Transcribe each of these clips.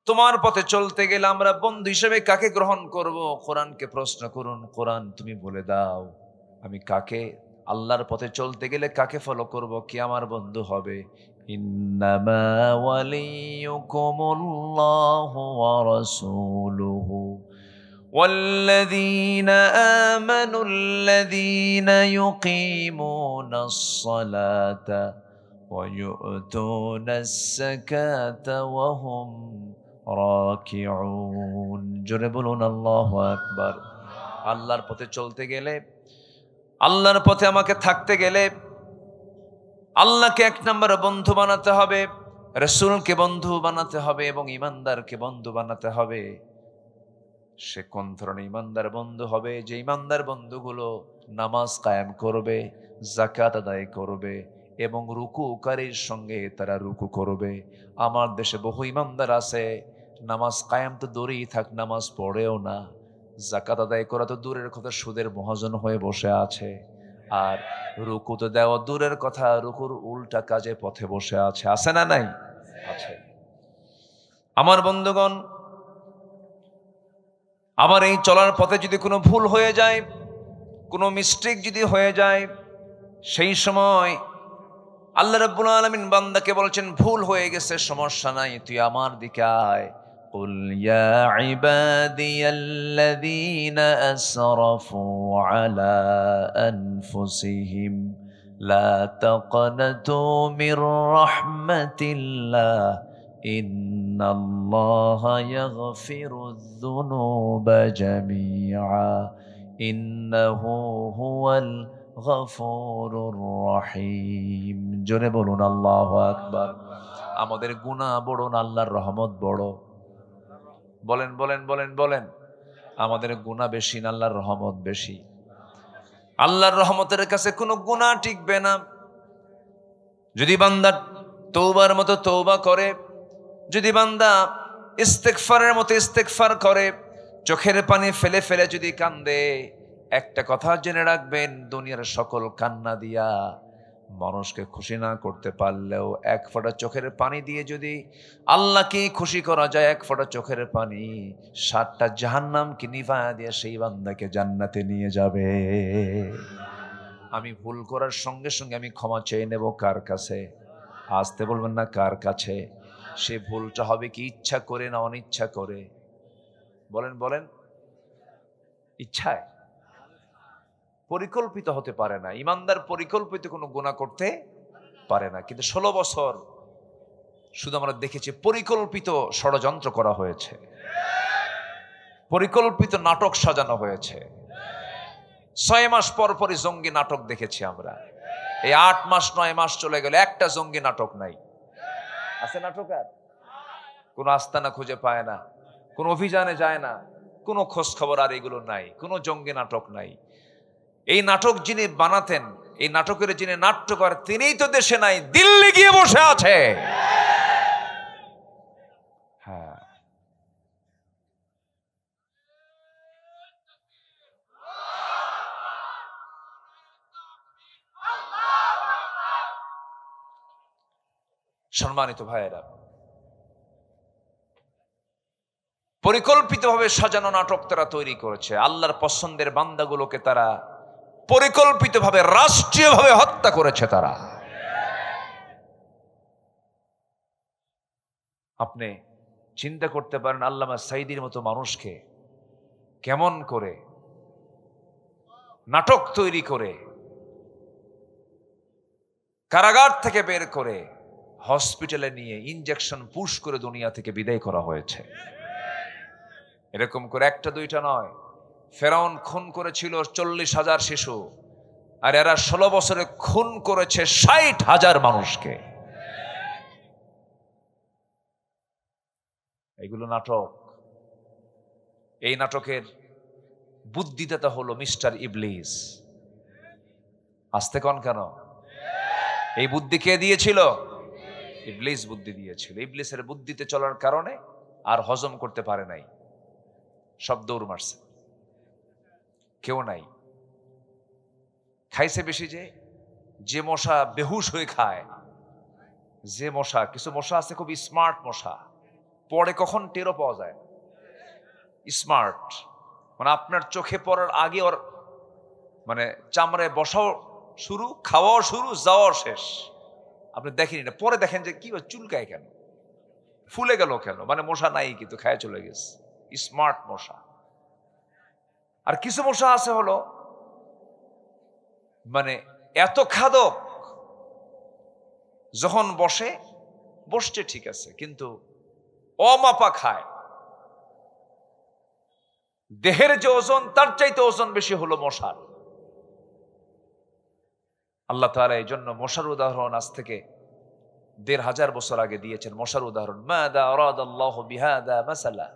তোমার পথে চলতে গেলে আমরা বন্ধু হিসেবে কাকে গ্রহণ করব? কোরআনকে প্রশ্ন করুন, কোরআন তুমি বলে দাও আমি কাকে, আল্লাহর পথে চলতে গেলে কাকে ফলো করব, কে আমার বন্ধু হবে? ইন্নামা ওয়ালিয়ুকুমুল্লাহু ওয়া রাসূলুহু والذين آمنوا الذين يقيمون الصلاة ويؤتون الزكاة وهم রাকিউন। জোরে বলুন আল্লাহু আকবার। আল্লাহর পথে চলতে গেলে, আল্লাহর পথে আমাকে থাকতে গেলে আল্লাহকে এক নম্বরে বন্ধু বানাতে হবে, রাসূলকে বন্ধু বানাতে হবে এবং ঈমানদারকে বন্ধু বানাতে হবে। সে কোন ধরনের ঈমানদার বন্ধু হবে? যে ঈমানদার বন্ধুগুলো নামাজ কায়েম করবে, যাকাত আদায় করবে এবং রুকুকারীর সঙ্গে তারা রুকু করবে। আমার দেশে বহু ঈমানদার আছে, নামাজ কায়েম তো দূরেই থাক, নামাজ পড়েও না, যাকাত আদায় করা তো দূরের কথা, সুদের মহাজন হয়ে বসে আছে। আর রুকু তো দেওয়া দূরের কথা, রুকুর উল্টা কাজে পথে বসে আছে। আছে না নাই? আছে। আমার বন্ধুগণ, আমার এই চলার পথে যদি কোনো ভুল হয়ে যায়, কোনো মিস্টেক যদি হয়ে যায়, সেই সময় আল্লাহ রাব্বুল আলামিন বান্দাকে বলছেন, ভুল হয়ে গেছে, সমস্যা নাই, তুই আমার দিকে আয়। কুল ইয়া ইবাদিয়াল্লাযীনা আসরাফু আলা আনফুসিহিম লা তাকনাতু মির রাহমাতিল্লাহ ইন্নাল্লাহা ইয়াগফিরুয যুনুবা জামিআ ইন্নাহু হুয়াল গফুরুর রহিম। জোরে বলুন আল্লাহু আকবার। আমাদের গুনাহ বড় না আল্লাহর রহমত বড়? বলেন বলেন বলেন বলেন। আমাদের গুনাহ বেশি না আল্লাহর রহমত বেশি? আল্লাহর রহমতের কাছে কোনো গুনাহ টিকবে না। যদি বান্দা তওবার মতো তওবা করে, যদি বান্দা ইস্তেগফারের মতো ইস্তেগফার করে, চোখের পানি ফেলে ফেলে যদি কান্দে, একটা কথা জেনে রাখবেন, দুনিয়ার সকল কান্না দিয়া মানুষকে খুশি না করতে পারলেও এক ফোঁটা চোখের পানি দিয়ে যদি আল্লাহকে খুশি করা যায়, এক ফোঁটা চোখের পানি ৭টা জাহান্নামকে নিভায়া দিয়ে সেই বান্দাকে জান্নাতে নিয়ে যাবে। আমি ভুল করার সঙ্গে সঙ্গে আমি ক্ষমা চেয়ে নেব কার কাছে? আসতে বলবেন না, কার কাছে? সে ভুলটা হবে কি ইচ্ছা করে না অনিচ্ছা করে? বলেন বলেন। ইচ্ছায়, পরিকল্পিত হতে পারে না। ইমানদার পরিকল্পিত কোনো গুনাহ করতে পারে না, কিন্তু ১৬ বছর শুধু আমরা দেখেছি পরিকল্পিত ষড়যন্ত্র করা হয়েছে, পরিকল্পিত নাটক সাজানো হয়েছে। ৬ মাস পর পরই জঙ্গি নাটক দেখেছি আমরা। এই ৮ মাস ৯ মাস চলে গেল, একটা জঙ্গি নাটক নাই। আছে নাটক? আর কোনো আস্তানা খুঁজে পায় না, কোনো অভিযানে যায় না, কোনো খোঁজ খবর আর এগুলো নাই, কোনো জঙ্গি নাটক নাই। এই নাটক যিনি বানাতেন, এই নাটকের যিনি নাট্যকার, তিনিই তো দেশে নাই, দিল্লি গিয়ে বসে আছে। হ্যাঁ, সম্মানিত ভাইয়েরা, পরিকল্পিতভাবে সাজানো নাটক তারা তৈরি করেছে। আল্লাহর পছন্দের বান্দাগুলোকে তারা পরিকল্পিতভাবে রাষ্ট্রীয়ভাবে হত্যা করেছে তারা। আপনি চিন্তা করতে পারেন, আল্লামা সাঈদীর মতো মানুষকে কেমন করে নাটক তৈরি করে কারাগার থেকে বের করে হসপিটালে নিয়ে ইনজেকশন পুশ করে দুনিয়া থেকে বিদায় করা হয়েছে। এরকম করে একটা দুইটা নয়, ফেরাউন খুন করেছিল ৪০,০০০ শিশু, আর এরা ১৬ বছরে খুন করেছে ৬০,০০০ মানুষকে। এগুলো নাটক। এই নাটকের বুদ্ধিদাতা হলো মিস্টার ইবলিস। আসতে কন কেন? এই বুদ্ধি কে দিয়েছিল? ইবলিস বুদ্ধি দিয়েছিল। ইবলিসের বুদ্ধিতে চলার কারণে আর হজম করতে পারে নাই, সব দৌড় মারছে, কেউ নাই। খাইছে বেশি, যে মশা বেহুশ হয়ে খায়, যে মশা, কিছু মশা আছে খুব স্মার্ট মশা, পরে কখন টেরও পাওয়া যায়। স্মার্ট মানে আপনার চোখে পড়ার আগে ওর মানে চামড়ায় বসাও শুরু, খাওয়াও শুরু, যাওয়াও শেষ। আপনি দেখেনি না, পরে দেখেন যে কি চুলকায় কেন, ফুলে গেল কেন, মানে মশা নাই কিন্তু খায় চলে গেছে। স্মার্ট মশা। আর কিছু মশা আছে হলো মানে এত খাদক, যখন বসছে ঠিক আছে, কিন্তু অমাপা খায়। দেহের যে ওজন তার চাইতে ওজন বেশি হলো মশার। আল্লাহ তাআলা এই জন্য মশার উদাহরণ আজ থেকে ১৫০০ বছর আগে দিয়েছেন। মশার উদাহরণ, মাযা আরাদাল্লাহু বিহাযা মাসালা,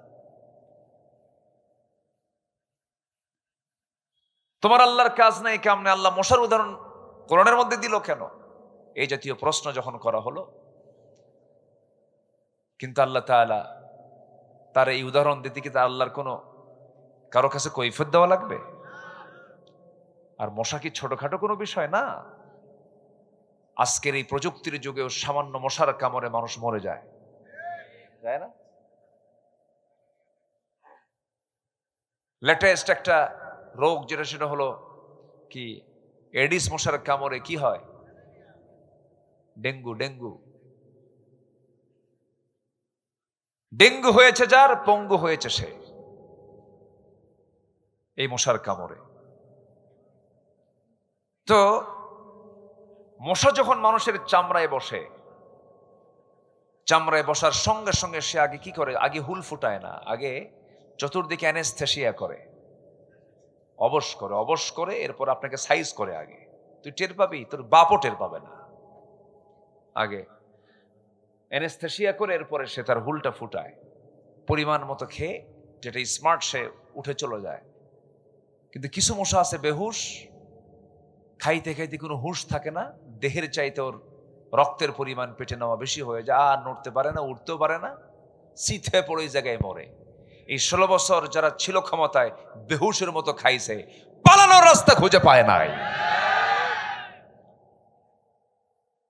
তোমার আল্লাহর কাজ নাই কেমনে আল্লাহ মশার উদাহরণ কোরআনের মধ্যে দিল কেন? এই জাতীয় প্রশ্ন যখন করা হলো, কিন্তু আল্লাহ তাআলা তার এই উদাহরণ দিতে কি তার আল্লাহর কোনো কারো কাছে কৈফিয়ত দেওয়া লাগবে? আর মশা কি ছোটখাটো কোনো বিষয় না। আজকের এই প্রযুক্তির যুগেও সামান্য মশার কামড়ে মানুষ মরে যায়, যায় না? লেটেস্ট একটা রোগ যেটা, সেটা হলো কি, এডিস মশার কামড়ে কি হয়? ডেঙ্গু। ডেঙ্গু হয়েছে যার, পঙ্গু হয়েছে সে এই মশার কামড়ে। তো মশা যখন মানুষের চামড়ায় বসে, চামড়ায় বসার সঙ্গে সঙ্গে সে আগে কি করে? আগে হুল ফুটায় না, আগে চতুর্দিকে অ্যানেস্থেসিয়া করে, অবশ করে এরপর আপনাকে সাইজ করে। আগে তুই টের পাবি, তোর বাপও টের পাবে না। আগে অ্যানেস্থেসিয়া করে এরপরে সে তার হুলটা ফুটায়, পরিমাণ মতো খেয়ে, যেটা স্মার্ট, সে উঠে চলে যায়। কিন্তু কিছু মশা আছে বেহুশ, খাইতে খাইতে কোনো হুঁশ থাকে না, দেহের চাইতে ওর রক্তের পরিমাণ পেটে নেওয়া বেশি হয়ে যায়, আর নড়তে পারে না, উঠতেও পারে না, চিত হয়ে পড়ে ওই জায়গায় মরে। এই ১৬ বছর যারা ছিল ক্ষমতায়, বেহুশের মতো খাইছে, পালানোর রাস্তা খুঁজে পায় নাই।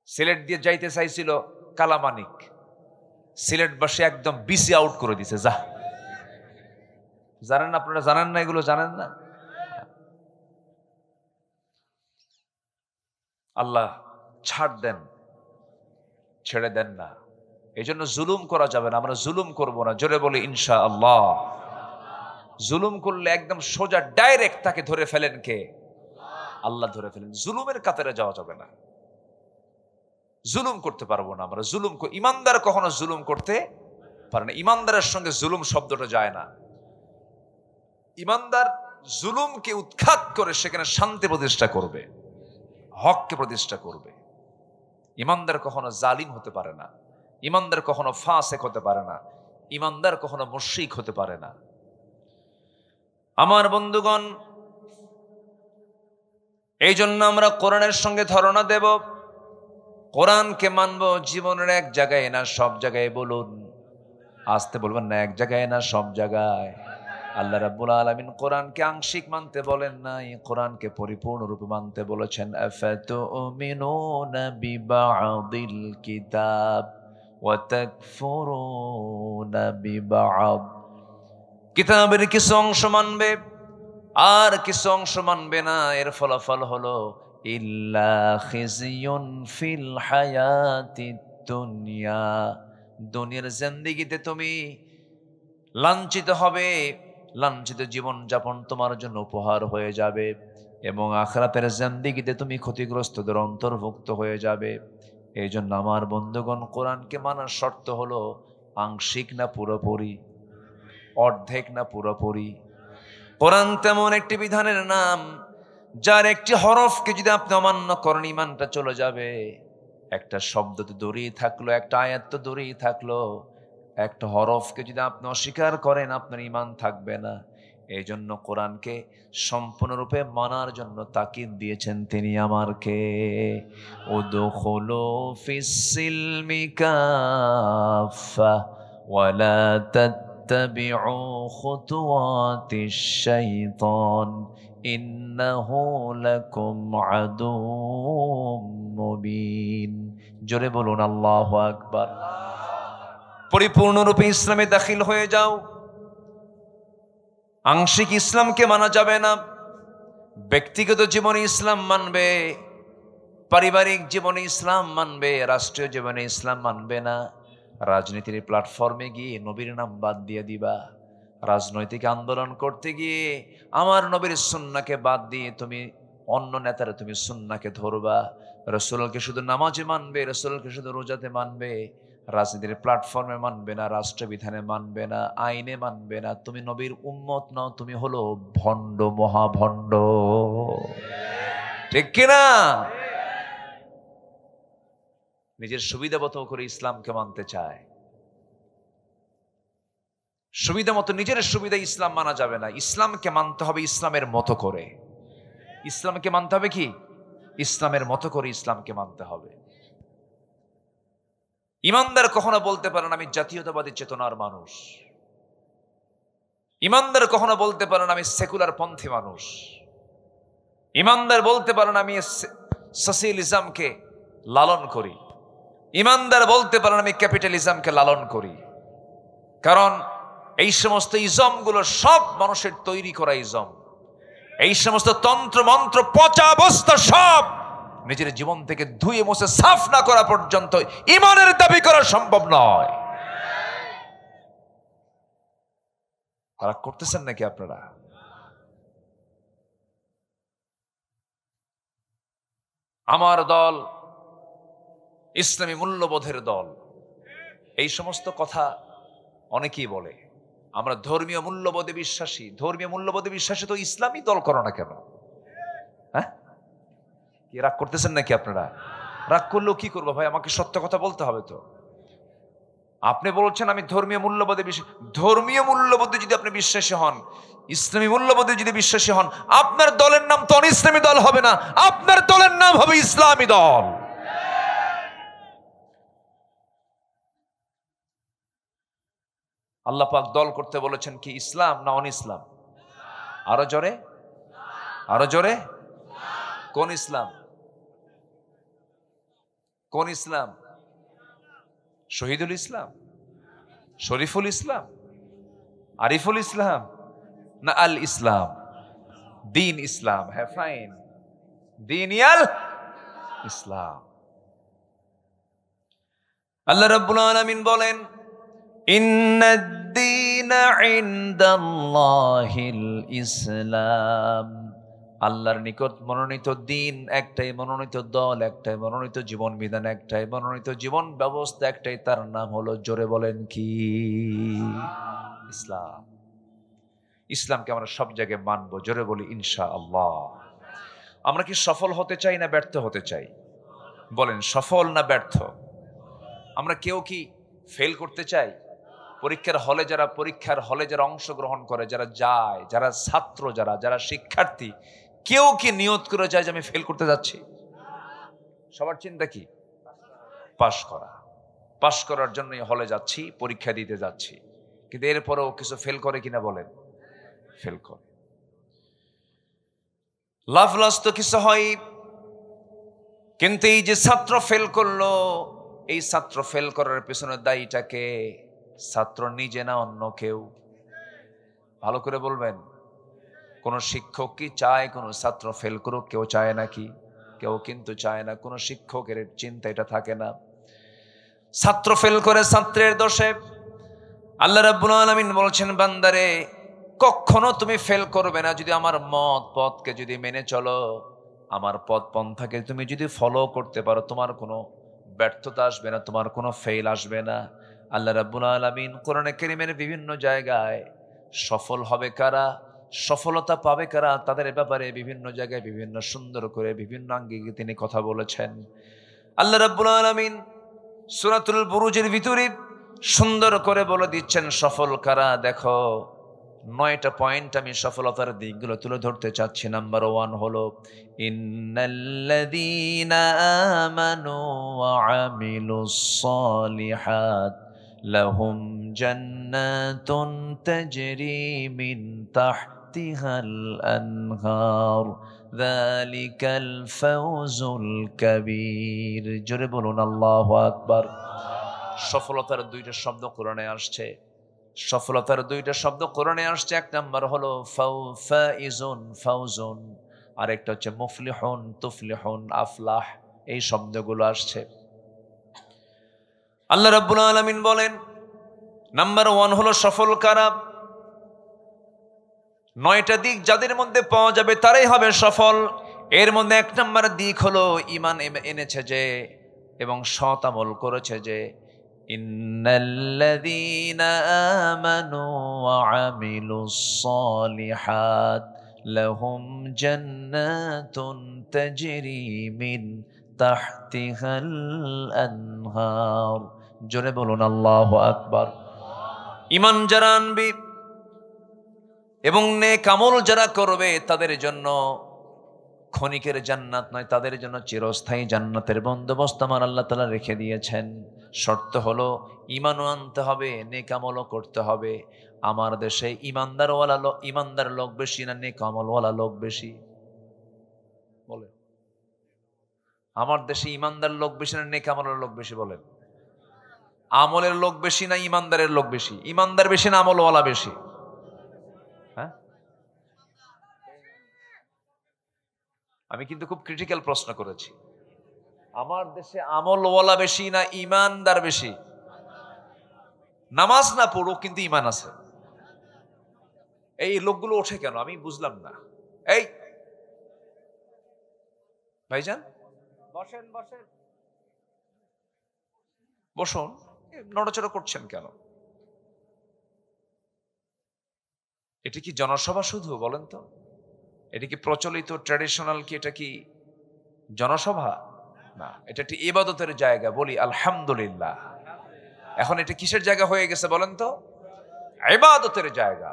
সিলেট দিয়ে যাইতে চাইছিল কালামানিক, সিলেটবাসী একদম বিসি আউট করে দিছে। জানেন আপনারা? জানেন না এগুলো? জানেন না? আল্লাহ ছাড় দেন, ছেড়ে দেন না। এই জন্য জুলুম করা যাবে না, আমরা জুলুম করব না। জোরে বলি ইনশাআল্লাহ। জুলুম করলে একদম সোজা ডাইরেক্ট তাকে ধরে ফেলেন কে? আল্লাহ ধরে ফেলেন। জুলুমের কাতারে যাওয়া যাবে না, জুলুম করতে পারবো না আমরা। ইমানদার কখনো জুলুম করতে পারে না। ইমানদারের সঙ্গে জুলুম শব্দটা যায় না। ইমানদার জুলুমকে উৎখাত করে সেখানে শান্তি প্রতিষ্ঠা করবে, হককে প্রতিষ্ঠা করবে। ইমানদার কখনো জালিম হতে পারে না, ইমানদার কখনো ফাসেক হতে পারে না, ইমানদার কখনো মুশরিক হতে পারে না। আমার বন্ধুগণ, এই জন্য আমরা কোরআনের সঙ্গে ধারণা দেব, কোরআনকে মানব। জীবনের এক জায়গায় না সব জায়গায়। বলুন, আসতে বলবেন না, এক জায়গায় না সব জায়গায়। আল্লাহ রাব্বুল আলামিন কোরআনকে আংশিক মানতে বলেন নাই, কোরআনকে পরিপূর্ণরূপে মানতে বলেছেন। আফাতুমিনুনা বিবা'দিল কিতাব ওয়া তাকফুরুনা বিবা'দ। কিতাবের কিছু অংশ মানবে আর কিছু অংশ মানবে না। এর ফলাফল হলো ইল্লা খিজিয়ুন ফিল হায়াতিদ দুনিয়া। দুনিয়ার জিন্দেগিতে তুমি লাঞ্ছিত হবে, লাঞ্ছিত জীবন যাপন তোমার জন্য উপহার হয়ে যাবে, এবং আখিরাতের জিন্দেগিতে তুমি ক্ষতিগ্রস্তদের অন্তর্ভুক্ত হয়ে যাবে। এই জন্য আমার বন্ধুগণ, কোরআনকে মানার শর্ত হলো আংশিক না পুরোপুরি, অর্ধেক না পুরোপুরি। কোরআন তেমন একটি বিধানের নাম, যার একটি হরফকে যদি আপনি অমান্য করেন, ঈমানটা চলে যাবে। একটা শব্দ তো দূরেই থাকলো, একটা আয়াত তো দূরেই থাকলো, একটা হরফকে যদি আপনি অস্বীকার করেন, আপনার ঈমান থাকবে না। এই জন্য কোরআনকে সম্পূর্ণরূপে মানার জন্য তাকিদ দিয়েছেন তিনি আমারকে। উদখুলু ফিস-সিলমি কাফা ওয়ালা তাত্তাবিউ খুতুওয়াতিশ শাইতান ইন্নাহু লাকুম আদুউম মুবিন। জোরে বলুন আল্লাহু আকবার। পরিপূর্ণরূপে ইসলামে দাখিল হয়ে যাও। আংশিক ইসলামকে মানা যাবে না। ব্যক্তিগত জীবনে ইসলাম মানবে, পারিবারিক জীবনে ইসলাম মানবে, রাষ্ট্রীয় জীবনে ইসলাম মানবে না। রাজনীতির প্ল্যাটফর্মে গিয়ে নবীর নাম বাদ দিয়ে দিবা। রাজনৈতিক আন্দোলন করতে গিয়ে আমার নবীর সুন্নাহকে বাদ দিয়ে তুমি অন্য নেতারা তুমি সুন্নাহকে ধরবা। রাসূলকে শুধু নামাজে মানবে, রাসূলকে শুধু রোজাতে মানবে, রাজনীতির প্ল্যাটফর্মে মানবে না, রাষ্ট্রবিধানে মানবে না, আইনে মানবে না। তুমি নবীর উম্মত নও, তুমি হলো ভণ্ড, মহাভণ্ড। ঠিক কিনা? নিজের সুবিধা মতো করে ইসলামকে মানতে চায়। সুবিধা মতো নিজের সুবিধা ইসলাম মানা যাবে না। ইসলামকে মানতে হবে ইসলামের মতো করে। ইসলামকে মানতে হবে কি? ইসলামের মতো করে ইসলামকে মানতে হবে। ইমানদার কখনো বলতে পারেন আমি জাতীয়তাবাদী চেতনার মানুষ। ইমানদার কখনো বলতে পারেন আমি সেকুলার পন্থী মানুষ। ইমানদার বলতে পারেন আমি সোশ্যালিজমকে লালন করি। ইমানদার বলতে পারেন আমি ক্যাপিটালিজমকে লালন করি। কারণ এই সমস্ত ইজমগুলো সব মানুষের তৈরি করা ইজম। এই সমস্ত তন্ত্র মন্ত্র পচা অবস্থা সব নিজের জীবন থেকে ধুয়ে মুছে সাফ না করা পর্যন্ত ঈমানের দাবি করা সম্ভব নয়। তারা করতেছেন নাকি আপনারা? আমার দল ইসলামী মূল্যবোধের দল, এই সমস্ত কথা অনেকেই বলে। আমরা ধর্মীয় মূল্যবোধে বিশ্বাসী। ধর্মীয় মূল্যবোধে বিশ্বাসী তো ইসলামী দল করো না কেন? হ্যাঁ, কি রাগ করতেছেন নাকি আপনারা? রাগ করলেও কি করবো ভাই, আমাকে সত্য কথা বলতে হবে তো। আপনি বলছেন আমি ধর্মীয় মূল্যবোধে বিশ্বাসী। ধর্মীয় মূল্যবোধে যদি আপনি বিশ্বাসী হন, ইসলামী মূল্যবোধে যদি বিশ্বাসী হন, আপনার দলের নাম তো ইসলামী দল হবে না, আপনার দলের নাম হবে ইসলামী দল। আল্লাহ পাক দল করতে বলেছেন কি, ইসলাম না অন ইসলাম? আরো জোরে, আরো জোরে। কোন ইসলাম? কোন ইসলাম? শহীদুল ইসলাম, শরীফুল ইসলাম, আরিফুল ইসলাম, না আল ইসলাম? দিন ইসলাম। হ্যাঁ ফাইন, দিন ইয়াল ইসলাম। আল্লাহ রাব্বুল আলামিন বলেন ইন্নাদ-দীনা ইনদাল্লাহিল ইসলাম। আল্লাহর নিকট মনোনীত দিন একটাই, মনোনীত দল একটাই, মনোনীত জীবন বিধান একটাই, মনোনীত জীবন ব্যবস্থা একটাই, তার নাম হলো, জোরে বলেন কি? ইসলাম। ইসলামকে আমরা সব জায়গায় মানবো, জোরে বলি ইনশাআল্লাহ। আমরা কি সফল হতে চাই না ব্যর্থ হতে চাই? বলেন, সফল না ব্যর্থ? আমরা কেউ কি ফেল করতে চাই? পরীক্ষার হলে যারা অংশগ্রহণ করে, যারা যায়, যারা ছাত্র, যারা শিক্ষার্থী, কেউ কি নিয়ত করে যায় যে আমি ফেল করতে যাচ্ছি? সবার চিন্তা কি? পাশ করা। পাশ করার জন্যই হলে যাচ্ছি, পরীক্ষা দিতে যাচ্ছি। কিন্তু এরপরেও কিছু ফেল করে কিনা বলেন? ফেল করে। লাভ লস তো কিছু হয়, কিন্তু এই যে ছাত্র ফেল করলো, এই ছাত্র ফেল করার পেছনে দায়ীটাকে? ছাত্র নিজে না অন্য কেউ? ভালো করে বলবেন। কোন শিক্ষক কি চায় কোন ছাত্র ফেল করুক? কেউ চায় নাকি? কেউ কিন্তু চায় না। কোন শিক্ষকের চিন্তা এটা থাকে না। ছাত্র ফেল করে ছাত্রের দোষে। আল্লাহ রাব্বুল আলামিন বলছেন, বান্দারে কখনো তুমি ফেল করবে না যদি আমার পথকে যদি মেনে চলো, আমার পথ পন্থাকে তুমি যদি ফলো করতে পারো, তোমার কোনো ব্যর্থতা আসবে না, তোমার কোনো ফেল আসবে না। আল্লাহ রাব্বুল আলামিন কোরআনে কারীমের বিভিন্ন জায়গায় সফল হবে কারা, সফলতা পাবে কারা, তাদের ব্যাপারে বিভিন্ন জায়গায় বিভিন্ন সুন্দর করে বিভিন্ন আঙ্গিকে তিনি কথা বলেছেন। আল্লাহ রাব্বুল আলামিন সূরাতুল বুরুজের ভিতরে সুন্দর করে বলে দিচ্ছেন সফল কারা। দেখো, 9টা পয়েন্ট আমি সফলতার দিকগুলো তুলে ধরতে চাচ্ছি। নাম্বার 1 হলো ইন্নাল্লাযীনা আমানু ওয়া আমিলুস সালিহাত লাহুম জান্নাতুন তাজরি মিন তাহতিহাল আনহার যালিকাল ফাওজুল কাবীর। জোরে বলুন আল্লাহু আকবার। সফলতার দুইটা শব্দ কোরআনে আসছে। সফলতার দুইটা শব্দ কোরআনে আসছে। এক নাম্বার হলো ফাইজুন, ফাউজুন, আরেকটা হচ্ছে মুফলিহুন, তুফলিহুন, আফলাহ। এই শব্দগুলো আসছে। আল্লাহ রাব্বুল আলামিন বলেন, নাম্বার 1 হলো সফল কারা? 9টা দিক যাদের মধ্যে পাওয়া যাবে তারাই হবে সফল। এর মধ্যে 1 নাম্বার দিক হলো ঈমান এনেছে যে এবং সৎ আমল করেছে যে। ইন্নাল্লাযীনা আমানু ওয়া আমিলুস সালিহাত লাহুম জান্নাতুন তাজরি মিন তাহতিহাল আনহার। জোরে বলুন আল্লাহু আকবার। ঈমান যারা আনবে এবং নেক আমল যারা করবে তাদের জন্য ক্ষণিকের জান্নাত নয়, তাদের জন্য চিরস্থায়ী জান্নাতের বন্দোবস্ত আমার আল্লাহ তাআলা রেখে দিয়েছেন। শর্ত হলো ঈমানও আনতে হবে, নেক আমলও করতে হবে। আমার দেশে ঈমানদার লোক বেশি না নেক আমলওয়ালা লোক বেশি? বলে আমার দেশে ঈমানদার লোক বেশি না নেক আমলের লোক বেশি? বলেন। আমলের লোক বেশি না ঈমানদারের লোক বেশি? ঈমানদার বেশি না আমলওয়ালা বেশি? হ্যাঁ, আমি কিন্তু খুব ক্রিটিক্যাল প্রশ্ন করেছি। আমার দেশে আমলওয়ালা বেশি না ঈমানদার বেশি? নামাজ না পড়ুক কিন্তু ঈমান আছে, এই লোকগুলো ওঠে কেন আমি বুঝলাম না। এই ভাইজান বসেন বসেন, বসুন, নড়াচড়া করছেন কেন? এটা কি জনসভা শুধু? বলেন তো, এটা কি প্রচলিত ট্র্যাডিশনাল কি? এটা কি জনসভা? না, এটা একটি ইবাদতের জায়গা। বলি আলহামদুলিল্লাহ। এখন এটা কিসের জায়গা হয়ে গেছে বলেন তো? ইবাদতের জায়গা।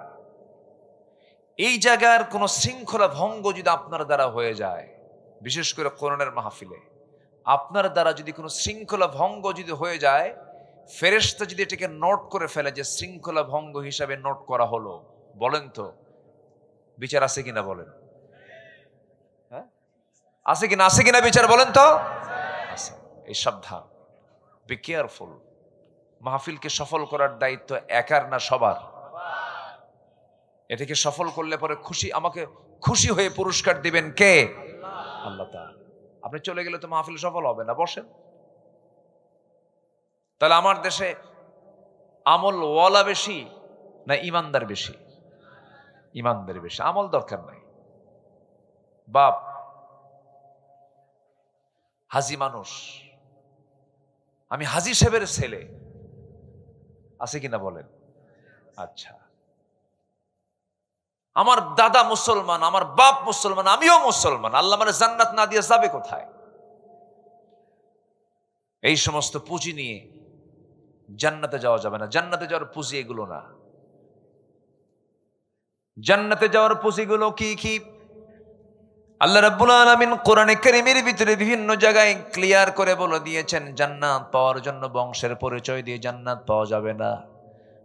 এই জায়গার কোন শৃঙ্খলা ভঙ্গ যদি আপনার দ্বারা হয়ে যায়, বিশেষ করে কোরআনের মাহফিলে আপনার দ্বারা যদি কোনো শৃঙ্খলা ভঙ্গ যদি হয়ে যায়, ফেরেশতা যদি এটাকে নোট করে ফেলে যে শৃঙ্খলা ভঙ্গ হিসাবে নোট করা হলো, বলেন তো বিচার আছে কিনা? বলেন। হ্যাঁ, আছে কিনা? আছে কিনা বিচার? বলেন তো। আছে। এই সাবধান, বি কেয়ারফুল। মাহফিলকে সফল করার দায়িত্ব একার না সবার? এটাকে সফল করলে পরে আমাকে খুশি হয়ে পুরস্কার দিবেন কে? আল্লাহ তাআলা। আপনি চলে গেলে তো মাহফিল সফল হবে না। বসেন। তাহলে আমার দেশে আমল ওয়ালা বেশি না ঈমানদার বেশি? ঈমানদার বেশি। আমল দরকার নাই। বাপ হাজি মানুষ, আমি হাজি সাহেবের ছেলে, আছে কিনা বলেন? আচ্ছা, আমার দাদা মুসলমান, আমার বাপ মুসলমান, আমিও মুসলমান, আল্লাহ মানে জান্নাত না দিয়ে যাবে কোথায়? এই সমস্ত পুঁজি নিয়ে জান্নাতে যাওয়া যাবে না। জান্নাতে যাওয়ার পুঁজি এগুলো না। জান্নাতে যাওয়ার পুঁজিগুলো কি কি? আল্লাহ রাব্বুল আলামিন কোরআনে কারীমের ভিতরে বিভিন্ন জায়গায় ক্লিয়ার করে বলে দিয়েছেন, জান্নাত পাওয়ার জন্য বংশের পরিচয় দিয়ে জান্নাত পাওয়া যাবে না।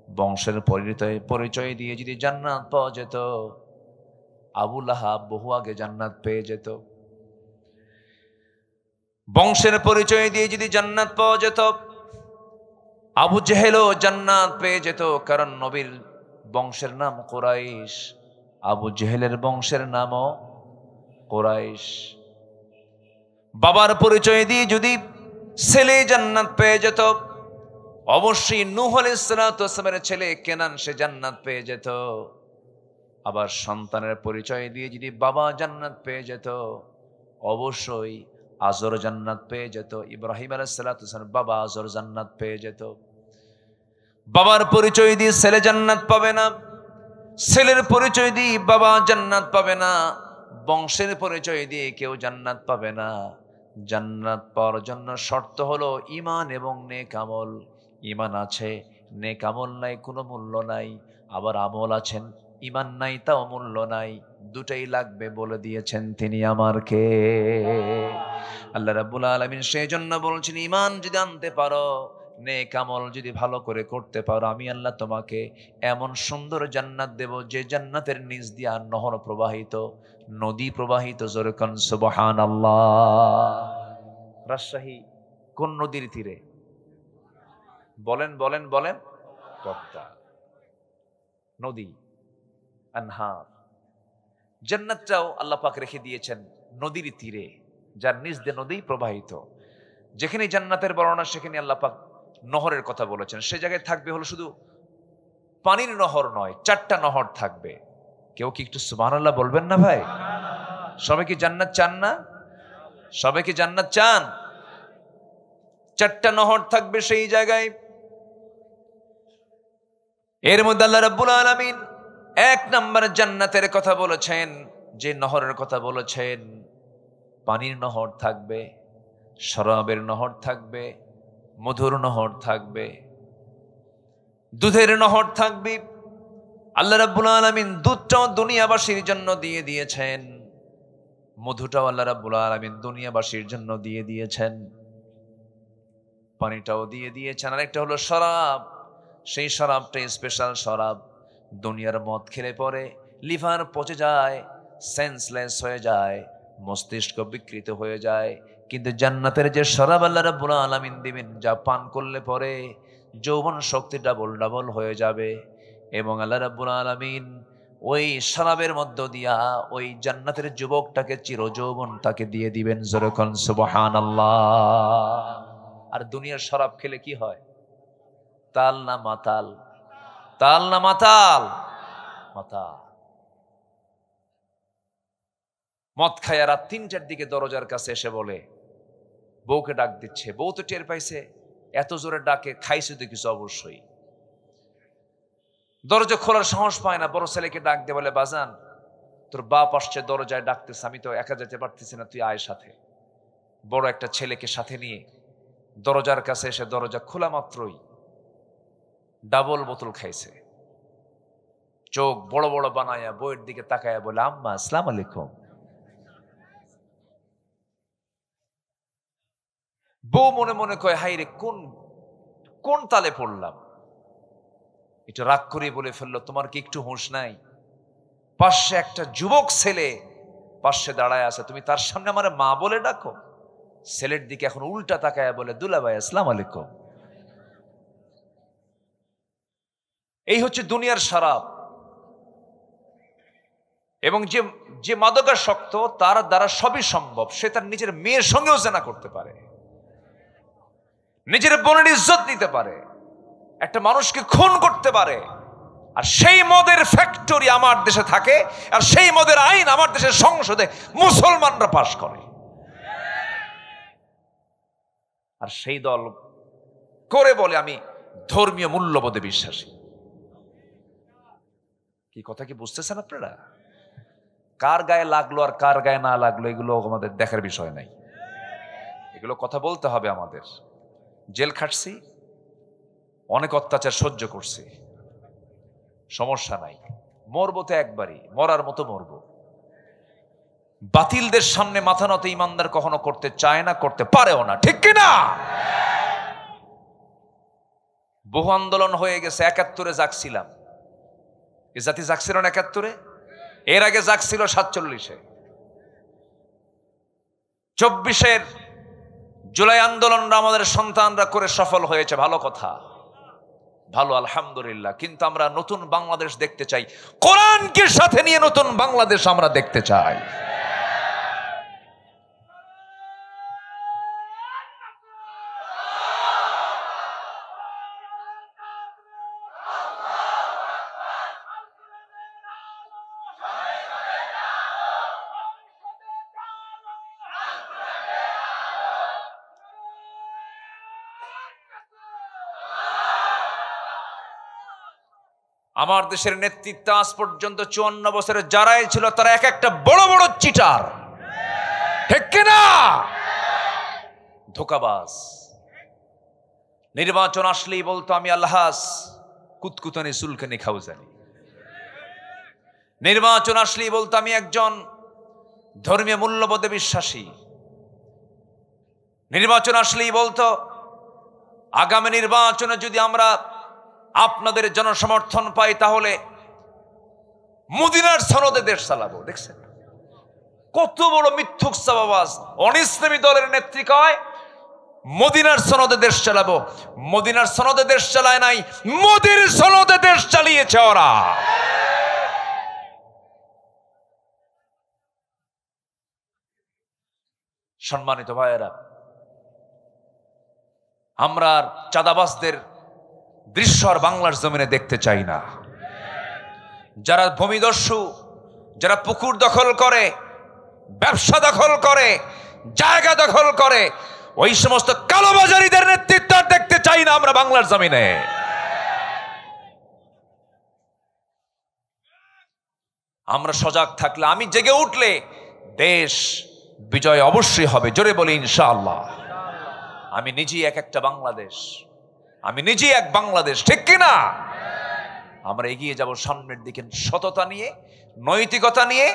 বংশের পরিচয় দিয়ে যদি জান্নাত পাওয়া যেত, আবু লাহাব বহু আগে জান্নাত পেয়ে যেত। বংশের পরিচয় দিয়ে যদি জান্নাত পাওয়া যেত, আবু জেহেলও জান্নাত পেয়ে যেত। কারণ নবীর বংশের নাম কুরাইশ, আবু জেহেলের বংশের নামও কুরাইশ। বাবার পরিচয় দিয়ে যদি ছেলে জান্নাত পেয়ে যেত, অবশ্যই নূহ আলাইহিস সালাতু ওয়াস সালামের ছেলে কেনান সে জান্নাত পেয়ে যেত। আবার সন্তানের পরিচয় দিয়ে যদি বাবা জান্নাত পেয়ে যেত, অবশ্যই আজর জান্নাত পেয়ে যেত। ইব্রাহিম আলাইহিস সালাতু ওয়াস সালাম বাবা আজর জান্নাত পেয়ে যেত। বাবার পরিচয় দিয়ে ছেলে জান্নাত পাবে না, ছেলের পরিচয় দিয়ে বাবা জান্নাত পাবে না, বংশের পরিচয় দিয়ে কেউ জান্নাত পাবে না। জান্নাত পাওয়ার জন্য শর্ত হলো ঈমান এবং নেক আমল। ঈমান আছে, নেক আমল নাই, কোনো মূল্য নাই। আবার আমল আছেন, ঈমান নাই, তাও মূল্য নাই। দুটাই লাগবে, বলে দিয়েছেন তিনি আমার কে? আল্লাহ রাব্বুল আলামিন। সেই জন্য বলছেন, ঈমান যদি আনতে পারো, নেক আমল যদি ভালো করে করতে পারো, আমি আল্লাহ তোমাকে এমন সুন্দর জান্নাত দেব যে জান্নাতের নিচ দিয়ে নহর প্রবাহিত, নদী প্রবাহিত। জোরে কোন সুবহানাল্লাহ। রাজশাহী কোন নদীর তীরে? বলেন বলেন বলেন, পদ্মা নদী, আনহার। জান্নাতটাও আল্লাহ পাক রেখে দিয়েছেন নদীর তীরে, যার নিচ দিয়ে নদী প্রবাহিত। যেখানে জান্নাতের বর্ণনা সেখানে আল্লাহ পাক নহরের কথা বলেছেন। সে জায়গায় থাকবে হলো শুধু পানির নহর নয়, 4টা নহর থাকবে। কেউ কি একটু সুবহানাল্লাহ বলবেন না ভাই? সবাই কি জান্নাত চান না? সবাই কি জান্নাত চান? 4টা নহর থাকবে সেই জায়গায়। এর মধ্যে আল্লাহ রাব্বুল আলামিন 1 নম্বর জান্নাতের কথা বলেছেন, যে নহরের কথা বলেছেন, পানির নহর থাকবে, শরাবের নহর থাকবে, মধুর নহর থাকবে, দুধের নহর থাকবে। আল্লাহ রাব্বুল আলামিন দুধটাও দুনিয়াবাসীর জন্য দিয়ে দিয়েছেন, মধুটাও আল্লাহ রাব্বুল আলামিন দুনিয়াবাসীর জন্য দিয়ে দিয়েছেন, পানিটাও দিয়ে দিয়েছেন। আরেকটা হলো শরাব, সেই শরাবটা স্পেশাল শরাব। দুনিয়ার মদ খেলে পরে লিভার পচে যায়, সেন্সলেস হয়ে যায়, মস্তিষ্ক বিকৃত হয়ে যায়। কিন্তু জান্নাতের যে শরাব আল্লাহ রাব্বুল আলামিন দিবেন, যা পান করলে পরে যৌবন শক্তি ডাবল ডাবল হয়ে যাবে। এবং আল্লাহ রাব্বুল আলামিন ওই শরাবের মধ্য দিয়া ওই জান্নাতের যুবকটাকে চিরযৌবন তাকে দিয়ে দিবেন। জোরে কোন সুবহানাল্লাহ। আর দুনিয়ার শরাব খেলে কি হয়? তাল না মাতাল? তাল না মাতাল? মাতাল। মদ খায় রাত 3টার দিকে দরজার কাছে এসে বলে, বউকে ডাক দিচ্ছে। বউ তো টের পাইছে, এত জোরে ডাকে, খাইছে তো কিছু অবশ্যই। দরজা খোলার সাহস পায় না, বড় ছেলেকে ডাক দিয়ে বলে, বাজান তোর বাপ আসছে, দরজায় ডাকতেছে, আমি তো একা যেতে পারতেছি না, তুই আয় সাথে। বড় একটা ছেলেকে সাথে নিয়ে দরজার কাছে এসে দরজা খোলা মাত্রই ডাবল বোতল খাইছে। চোখ বড় বড় বানায়া বউয়ের দিকে তাকায়া বলে, আম্মা আসসালামু আলাইকুম। বউ মনে মনে কয়, হাই রে, কোন তালে পড়লাম। একটু রাগ করে বলে ফেললো, তোমার কি একটু হুঁশ নাই? পাশে একটা যুবক ছেলে পাশে দাঁড়ায় আছে, তুমি তার সামনে আমার মা বলে ডাকো? ছেলের দিকে এখন উল্টা তাকায়া বলে, দুলাভাই আসসালামু আলাইকুম। এই হচ্ছে দুনিয়ার শরাব। এবং যে মাদকাসক্ত, তার দ্বারা সবই সম্ভব। সে তার নিজের মেয়ের সঙ্গেও জেনা করতে পারে, নিজের বোনের ইজ্জত নিতে পারে, একটা মানুষকে খুন করতে পারে। আর সেই মদের ফ্যাক্টরি আমার দেশে থাকে, আর সেই মদের আইন আমার দেশের সংসদে মুসলমানরা পাশ করে। আর সেই দল করে বলে, আমি ধর্মীয় মূল্যবোধে বিশ্বাসী। কি কথা কি বুঝতেছেন আপনারা? কার গায়ে লাগলো আর কার গায়ে না লাগলো এগুলো আমাদের দেখার বিষয় নাই। এগুলো কথা বলতে হবে আমাদের। জেল খাটছি, অনেক অত্যাচার সহ্য করছি, সমস্যা নাই। মরবো তো একবারই, মরার মতো মরবো। বাতিলদের সামনে মাথা নত ইমানদার কখনো করতে চায় না, করতে পারেও না, ঠিক কিনা? বহু আন্দোলন হয়ে গেছে। ৭১-এ জাগছিলাম, এ জাতি জাগছিল না ৭১-এ, এর আগে জাগছিল ৪৭-এ। ২৪-এর জুলাই আন্দোলনরা আমাদের সন্তানরা করে সফল হয়েছে, ভালো কথা, ভালো, আলহামদুলিল্লাহ। কিন্তু আমরা নতুন বাংলাদেশ দেখতে চাই, কোরআনকে সাথে নিয়ে নতুন বাংলাদেশ আমরা দেখতে চাই। আমার দেশের নেতৃত্ব আজ পর্যন্ত ৫৪ বছরে যারাই ছিল, তারা এক একটা বড় বড় চিটার, ঠিক কিনা? ধোঁকাবাজ। নির্বাচন আসলেই বলতো, আমি আলহাস কুতকুতানি সুলকানি খাউজানি। নির্বাচন আসলেই বলতো, আমি একজন ধর্মীয় মূল্যবোধে বিশ্বাসী। নির্বাচন আসলেই বলতো, আগামী নির্বাচনে যদি আমরা আপনাদের জনসমর্থন পাই তাহলে মদিনার সনদে দেশ চালাবো। দেখছেন কত বড় মিথ্যুক চাবাবাজ। অনিসলামী দলের নেত্রী কয়, মদিনার সনদে দেশ চালাবো। মদিনার সনদে দেশ চালায় নাই, মোদির সনদে দেশ চালিয়েছে ওরা। সম্মানিত ভাইয়েরা, আমরা আর চাঁদাবাজদের দৃশ্য আর বাংলার জমিনে দেখতে চাই না। যারা ভূমিদস্যু, যারা পুকুর দখল করে, ব্যবসা দখল করে, জায়গা দখল করে, ওই সমস্ত কালোবাজারিদের নেতৃত্ব দেখতে চাই না আমরা বাংলার জমিনে। আমরা সজাগ থাকলে, আমি জেগে উঠলে দেশ বিজয় অবশ্যই হবে। জোরে বলি ইনশাআল্লাহ। আমি নিজেই একটা বাংলাদেশ, আমি নিজেই এক বাংলাদেশ, ঠিক কিনা? আমরা এগিয়ে যাব সামনের দিকে, সততা নিয়ে, নৈতিকতা নিয়ে,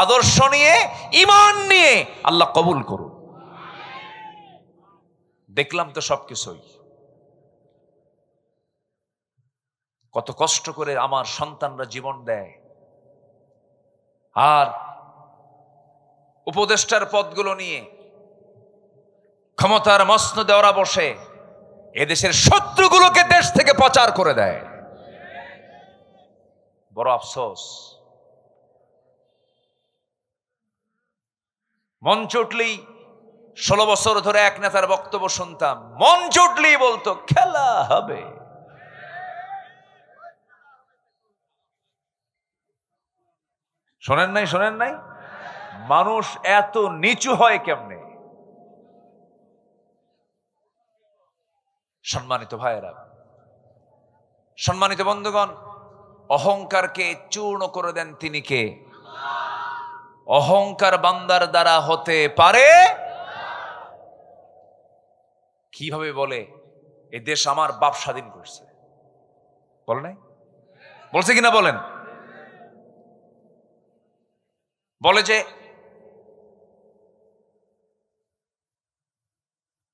আদর্শ নিয়ে, ঈমান নিয়ে। আল্লাহ কবুল করুন। দেখলাম তো সবকিছুই, কত কষ্ট করে আমার সন্তানরা জীবন দেয়, আর উপদেষ্টার পদগুলো নিয়ে ক্ষমতার মসনদে ওরা বসে এদেশের শত্রুগুলোকে দেশ থেকে পাচার করে দেয়। বড় আফসোস। মঞ্চ উঠলেই, 16 বছর ধরে এক নেতার বক্তব্য শুনতাম, মঞ্চ উঠলেই বলতো খেলা হবে। শোনেন নাই? শোনেন নাই? মানুষ এত নিচু হয় কেমনে? সম্মানিত ভাইয়েরা, সম্মানিত বন্ধুগণ, অহংকারকে চূর্ণ করে দেন তিনি কে? অহংকার বান্দার দ্বারা হতে পারে। কিভাবে বলে? এই দেশ আমার বাপ স্বাধীন করছে, বলে নাই? বলছে কিনা বলেন? বলে যে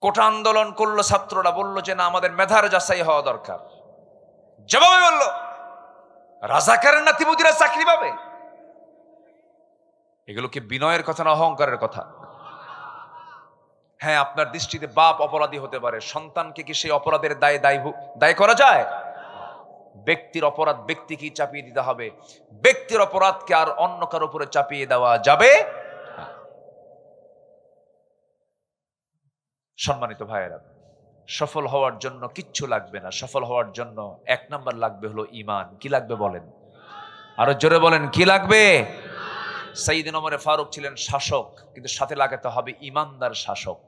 কোটা আন্দোলন করলো ছাত্ররা, বললো যে না, আমাদের মেধার যাচাই হওয়া দরকার। জবাবে বলল রাজাকারের নাতিপুতিরা চাকরি পাবে। এগুলো কি বিনয়ের কথা না অহংকারের কথা? হ্যাঁ, আপনার দৃষ্টিতে বাপ অপরাধী হতে পারে, সন্তানকে কি সেই অপরাধের দায় করা যায়? ব্যক্তির অপরাধ ব্যক্তিকেই চাপিয়ে দিতে হবে, ব্যক্তির অপরাধকে আর অন্য কারো উপরে চাপিয়ে দেওয়া যাবে। সম্মানিত ভাইয়েরা, সফল হওয়ার জন্য কিচ্ছু লাগবে না। সফল হওয়ার জন্য 1 নাম্বার লাগবে হলো ঈমান। কি লাগবে বলেন? আরো জোরে বলেন, কি লাগবে? সাইয়েদনা ওমর ফারুক ছিলেন শাসক, কিন্তু সাথে লাগাতে হবে ঈমানদার শাসক,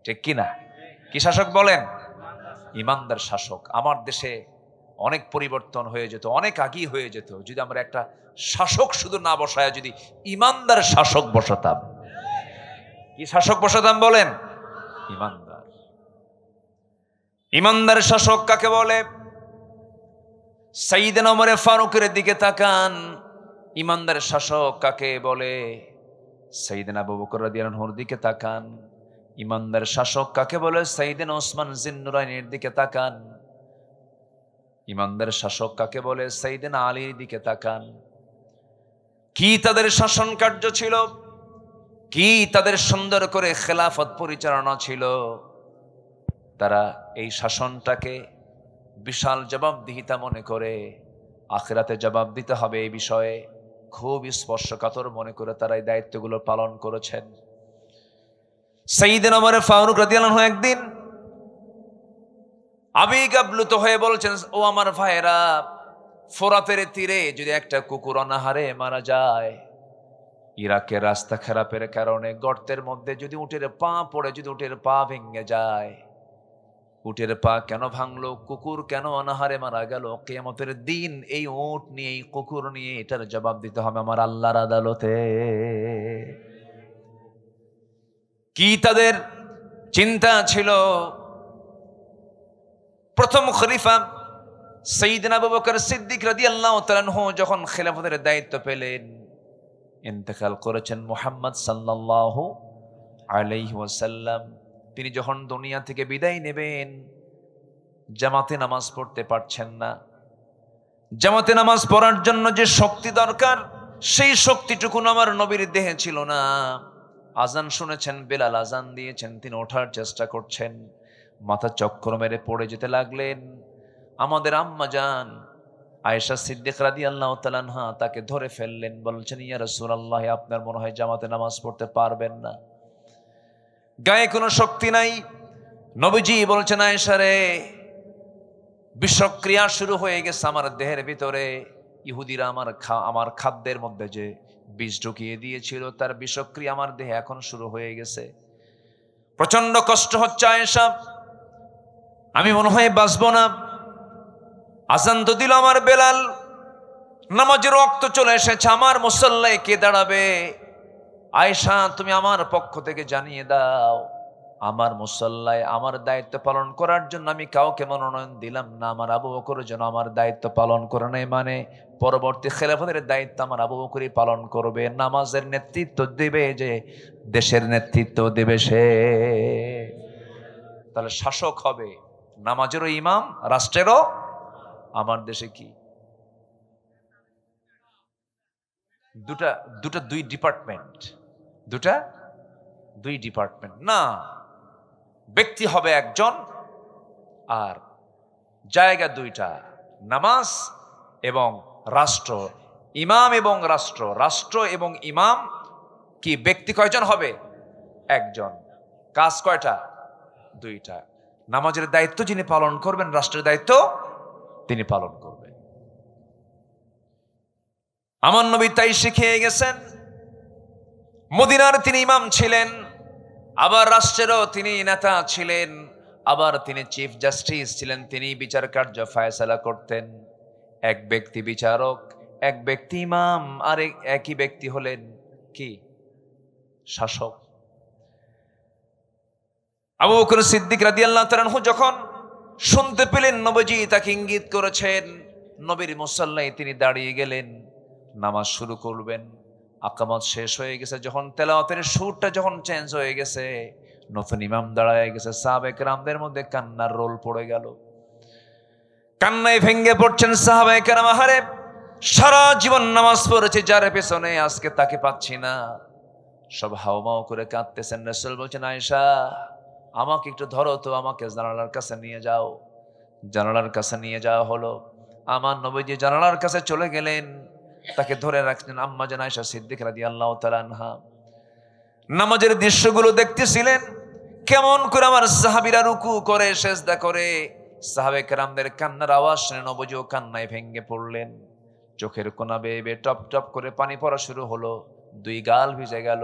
ঠিক কিনা? কি শাসক বলেন? ঈমানদার শাসক। আমার দেশে অনেক পরিবর্তন হয়ে যেত, অনেক আগেই হয়ে যেত, যদি আমরা একটা শাসক শুধু না বসায় যদি ঈমানদার শাসক বসাতাম। কি শাসক বসাতাম বলেন? ঈমানদার। ঈমানদার শাসক কাকে বলে? সাইয়েদনা ওমর ফারুকের দিকে তাকান, ঈমানদার শাসক কাকে বলে? সাইয়েদনা আবু বকর রাদিয়াল্লাহু আনহুর দিকে তাকান, ঈমানদার শাসক কাকে বলে? সাইয়েদনা ওসমান জিন্নুরাইনের দিকে তাকান। ঈমানদার শাসক কাকে বলে? সাইয়েদনা আলীর দিকে তাকান। কি তাদের শাসন কার্য ছিল, কি তাদের সুন্দর করে খেলাফত পরিচালনা ছিল। তারা এই শাসনটাকে বিশাল জবাবদিহিতা মনে করে, আখিরাতে জবাব দিতে হবে এই বিষয়ে খুব স্পর্শকাতর মনে করে তারা এই দায়িত্বগুলো পালন করেছেন। সাইয়েদনা ওমর ফারুক রাদিয়াল্লাহু আনহু একদিন আবেগ আপ্লুত হয়ে বলছেন, ও আমার ভাইয়েরা, ফোরাতের তীরে যদি একটা কুকুর অনাহারে মারা যায়, ইরাকের রাস্তা খারাপের কারণে গর্তের মধ্যে যদি উটের পা পড়ে, যদি উটের পা ভেঙে যায়, উটের পা কেন ভাঙলো, কুকুর কেন অনাহারে মারা গেল, কিয়ামতের দিন এই উট নিয়ে, এই কুকুর নিয়ে এটার জবাব দিতে হবে আমার আল্লাহর আদালতে। কি তাদের চিন্তা ছিল! প্রথম খলিফা সাইয়েদনা আবু বকর সিদ্দিক রাদিয়াল্লাহু তাআলা আনহু যখন খেলাফতের দায়িত্ব পেলেন, ইন্তেকাল করেছেন মুহাম্মদ সাল্লাল্লাহু আলাইহি ওয়াসাল্লাম। তিনি যখন দুনিয়া থেকে বিদায় নেবেন, জামাতে নামাজ পড়তে পারছেন না। জামাতে নামাজ পড়ার জন্য যে শক্তি দরকার, সেই শক্তিটুকু আমার নবীর দেহে ছিল না। আজান শুনেছেন, বেলাল আজান দিয়েছেন, তিনি ওঠার চেষ্টা করছেন, মাথা চক্কর মেরে পড়ে যেতে লাগলেন। আমাদের আম্মা জান আয়েশা সিদ্দিক রাদিয়াল্লাহু তাআলা আনহা তাকে ধরে ফেললেন, বলছেন ইয়া রাসূলুল্লাহ, আপনার মনে হয় জামাতে নামাজ পড়তে পারবেন না, গায়ে কোনো শক্তি নাই। নবীজি বলছেন আয়েশা রে, বিষক্রিয়া শুরু হয়ে গেছে আমার দেহের ভিতরে। ইহুদিরা আমার খাদ্যের মধ্যে যে বিষ ঢুকিয়ে দিয়েছিল তার বিষক্রিয়া আমার দেহে এখন শুরু হয়ে গেছে, প্রচন্ড কষ্ট হচ্ছে আয়েশা, আমি মনে হয় বাঁচবো না। আজান তো দিল আমার বেলাল, নামাজের রক্ত চলে এসেছে, আমার মুসল্লায় কে দাঁড়াবে? আয়েশা তুমি আমার পক্ষ থেকে জানিয়ে দাও, আমার মুসল্লায় আমার দায়িত্ব পালন করার জন্য আমি কাউকে মনোনয়ন দিলাম না, আমার আবু বকর যেন আমার দায়িত্ব পালন করে নেয়, মানে পরবর্তী খেলাফতের দায়িত্ব আমার আবু বকরই পালন করবে। নামাজের নেতৃত্ব দেবে যে, দেশের নেতৃত্ব দেবে সে, তাহলে শাসক হবে, নামাজেরও ইমাম, রাষ্ট্রেরও। আমার দেশে কি দুই ডিপার্টমেন্ট, দুই ডিপার্টমেন্ট না, ব্যক্তি হবে একজন আর জায়গা দুইটা, নামাজ এবং রাষ্ট্র, ইমাম এবং রাষ্ট্র, রাষ্ট্র এবং ইমাম কি ব্যক্তি কয়জন হবে? একজন, কাজ কয়টা? দুইটা। নামাজের দায়িত্ব যিনি পালন করবেন, রাষ্ট্রের দায়িত্ব তিনি পালন করবেন। আমার নবী তাই শিখিয়ে গেছেন। মদিনার তিনি ইমাম ছিলেন, আবার রাষ্ট্রেরও তিনি নেতা ছিলেন, আবার তিনি চিফ জাস্টিস ছিলেন, তিনি বিচার কার্য ফায়সালা করতেন। এক ব্যক্তি বিচারক, এক ব্যক্তি ইমাম, আর একই ব্যক্তি হলেন কি? শাসক। আবু বকর সিদ্দিক রাদিয়াল্লাহু তাআলা আনহু যখন শুনতে পেলেন নবীজি তাকে ইঙ্গিত করেছেন, নবীর মুসল্লায় তিনি দাঁড়িয়ে গেলেন, নামাজ শুরু করবেন। আকামত শেষ হয়ে গেছে, যখন তেলাওয়াতের সুরটা যখন চেঞ্জ হয়ে গেছে, নতুন ইমাম দাঁড়ায় গেছে, সাহাবায়ে কেরামদের মধ্যে কান্নার রোল পড়ে গেল, কান্নায় ভেঙ্গে পড়ছেন সাহাবায়ে কেরাম। আহারে, সারা জীবন নামাজ পড়েছে যার পেছনে, আজকে তাকে পাচ্ছি না, সব হাওমাও করে কাঁদতেছেন। রাসূল বলছেন আয়েশা আমাকে একটু ধরো তো, আমাকে জানালার কাছে নিয়ে যাও। জানালার কাছে নিয়ে যাওয়া হলো, আমার নবীজি জানালার কাছে চলে গেলেন, তাকে ধরে রাখলেন আম্মা জান আয়েশা সিদ্দিক রাদিয়াল্লাহু তাআলা আনহা। নামাজের দৃশ্যগুলো দেখতেছিলেন, কেমন করে আমার সাহাবীরা রুকু করে সিজদা করে, সাহাবে কেরামদের কান্নার আওয়াজ শুনে নবীজিও কান্নায় ভেঙ্গে পড়লেন, চোখের কোনা বেয়ে বেয়ে টপ টপ করে পানি পড়া শুরু হলো, দুই গাল ভিজে গেল।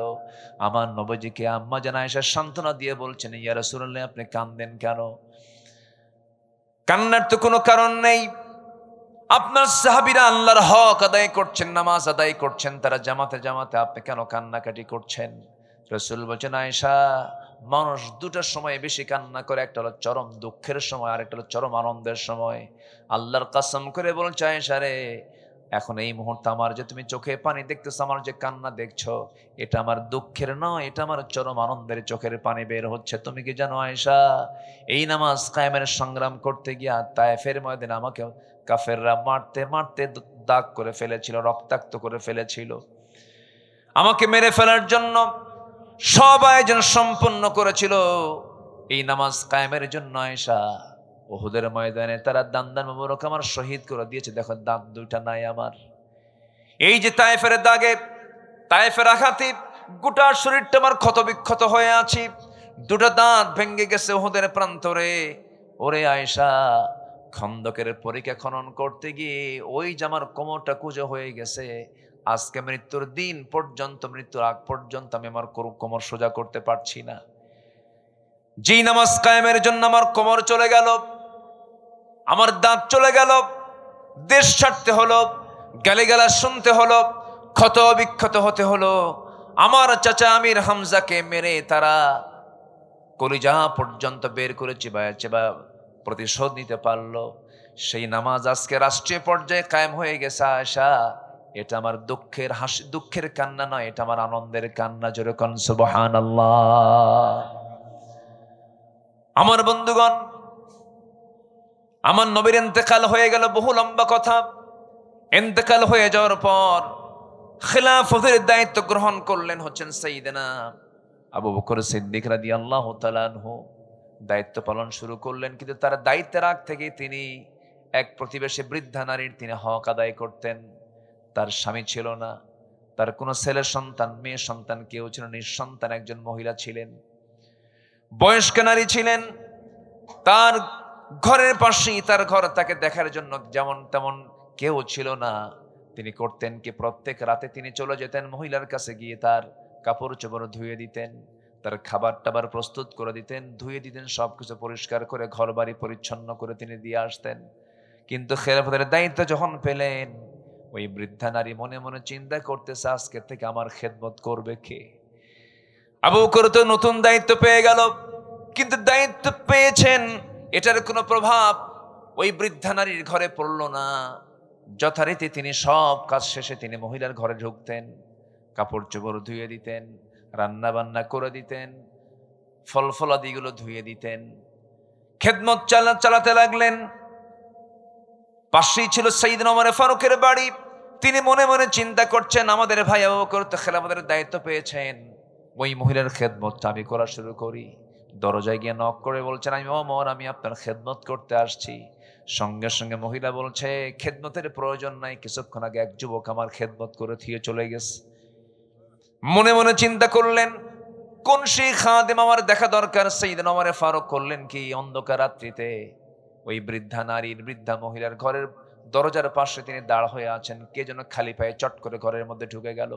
আমার নবীজিকে আম্মা জান আয়েশা সান্ত্বনা দিয়ে বলছেন ইয়া রাসূলুল্লাহ আপনি কাঁদেন কেন? কান্নার তো কোনো কারণ নেই, আপনার সাহাবীরা আল্লাহর হক আদায় করছেন, নামাজ আদায় করছেন, তারা জামাতে জামাতে, আপনি কেন কান্নাকাটি করছেন? রাসূল বলছেন আয়েশা মানুষ দুটার সময় বেশি কান্না করে, একটা হলো চরম দুঃখের সময়, আর একটা হলো চরম আনন্দের সময়। আল্লাহর কসম করে বলছে আয়েশা রে, এখন এই মুহূর্তে আমার যে তুমি চোখে পানি দেখতেছো, আমার যে কান্না দেখছো, এটা আমার দুঃখের নয়, এটা আমার চরম আনন্দের চোখের পানি বের হচ্ছে। তুমি কি জানো আয়েশা, এই নামাজ কায়েমের সংগ্রাম করতে গিয়া তায়েফের ময়দানে আমাকে কাফেররা মারতে মারতে দাগ করে ফেলেছিল, রক্তাক্ত করে ফেলেছিল, আমাকে মেরে ফেলার জন্য সব আয়োজন সম্পন্ন করেছিল এই নামাজ কায়েমের জন্য। আয়েশা উহুদের ময়দানে তারা দান্দান মোবারক আমার শহীদ করে দিয়েছে, দেখো দাঁত দুইটা নাই আমার। এই যে তায়েফের দাগে, তায়েফের আঘাতে গোটা শরীরটা আমার ক্ষত বিক্ষত হয়ে আছে, দুটা দাঁত ভেঙে গেছে উহুদের প্রান্তরে। ওরে আয়েশা, খন্দকের পরীক্ষা খনন করতে গিয়ে ওই যে আমার কোমরটা কুঁজো হয়ে গেছে, আজকে মৃত্যুর দিন পর্যন্ত, মৃত্যুর আগ পর্যন্ত আমি আমার কোমর সোজা করতে পারছি না। যেই নামাজ কায়েমের জন্য আমার কোমর চলে গেল, আমার দাঁত চলে গেল, দেশ ছাড়তে হলো, গালিগালাজ শুনতে হলো, ক্ষত বিক্ষত হতে হলো, আমার চাচা আমির হামজাকে মেরে তারা কলিজা পর্যন্ত বের করে চিবায় চিবা প্রতিশোধ নিতে পারলো। সেই নামাজ আজকে রাষ্ট্রীয় পর্যায়ে কায়েম হয়ে গেছে। আয়েশা এটা আমার দুঃখের হাসি, দুঃখের কান্না নয়, এটা আমার আনন্দের কান্না। জোরে কোন সুবহানাল্লাহ। আমার বন্ধুগণ, আমার নবীর ইন্তেকাল হয়ে গেল, বহু লম্বা কথা। ইন্তেকাল হয়ে যাওয়ার পর খেলাফতের দায়িত্ব গ্রহণ করলেন হচ্ছেন সাইয়েদনা আবু বকর সিদ্দিক রাদিয়াল্লাহু তাআলা আনহু দায়িত্ব পালন শুরু করলেন, কিন্তু তার দায়িত্বের আগ থেকে তিনি এক প্রতিবেশী বৃদ্ধা নারীর তিনি হক আদায় করতেন। তার স্বামী ছিল না, তার কোনো ছেলে সন্তান মেয়ে সন্তান কেউ ছিল না, নিঃসন্তান একজন মহিলা ছিলেন, বয়স্ক নারী ছিলেন। তার ঘরের পাশেই তার ঘর, তাকে দেখার জন্য যেমন তেমন কেউ ছিল না। তিনি করতেন কি, প্রত্যেক রাতে তিনি চলে যেতেন মহিলার কাছে, গিয়ে তার কাপড় চোপড় ধুয়ে দিতেন, তার খাবার টাবার প্রস্তুত করে দিতেন, ধুয়ে দিতেন, সবকিছু পরিষ্কার করে ঘর বাড়ি পরিচ্ছন্ন করে তিনি দিয়ে আসতেন। কিন্তু খেলাফতের দায়িত্ব যখন পেলেন, ওই বৃদ্ধা নারী মনে মনে চিন্তা করতেছে, আজকে থেকে আমার খেদমত করবে কে? আবু বকর তো নতুন দায়িত্ব পেয়ে গেল, কিন্তু দায়িত্ব পেয়েছেন, এটার কোনো প্রভাব ওই বৃদ্ধা নারীর ঘরে পড়ল না। যথারীতি তিনি সব কাজ শেষে তিনি মহিলার ঘরে ঢুকতেন, কাপড় চোপড় ধুয়ে দিতেন, রান্না বান্না করে দিতেন, ফল ফলাদিগুলো ধুয়ে দিতেন, খেদমত চালাতে লাগলেন। পাশেই ছিল সাইয়েদনা ওমর ফারুকের বাড়ি। তিনি মনে মনে চিন্তা করছেন, আমাদের ভাই আবু বকর তো খেলাফতের দায়িত্ব পেয়েছেন, ওই মহিলার খেদমতটা আমি করা শুরু করি। দরজায় গিয়ে নক করে বলছেন, আমি ওমর, আমি আপনার খেদমত করতে আসছি। সঙ্গে সঙ্গে মহিলা বলছে, খেদমতের প্রয়োজন নাই, কিছুক্ষণ আগে এক যুবক আমার খেদমত করে থিয়ে চলে গেছে। মনে মনে চিন্তা করলেন, কোন সেই খাদেম আমার দেখা দরকার। সাইয়েদনা ওমর ফারুক করলেন কি, অন্ধকার রাত্রিতে ওই বৃদ্ধা নারীর, বৃদ্ধা মহিলার ঘরের দরজার পাশে তিনি দাঁড় হয়ে আছেন, কে যেন খালি পায়ে চট করে ঘরের মধ্যে ঢুকে গেল।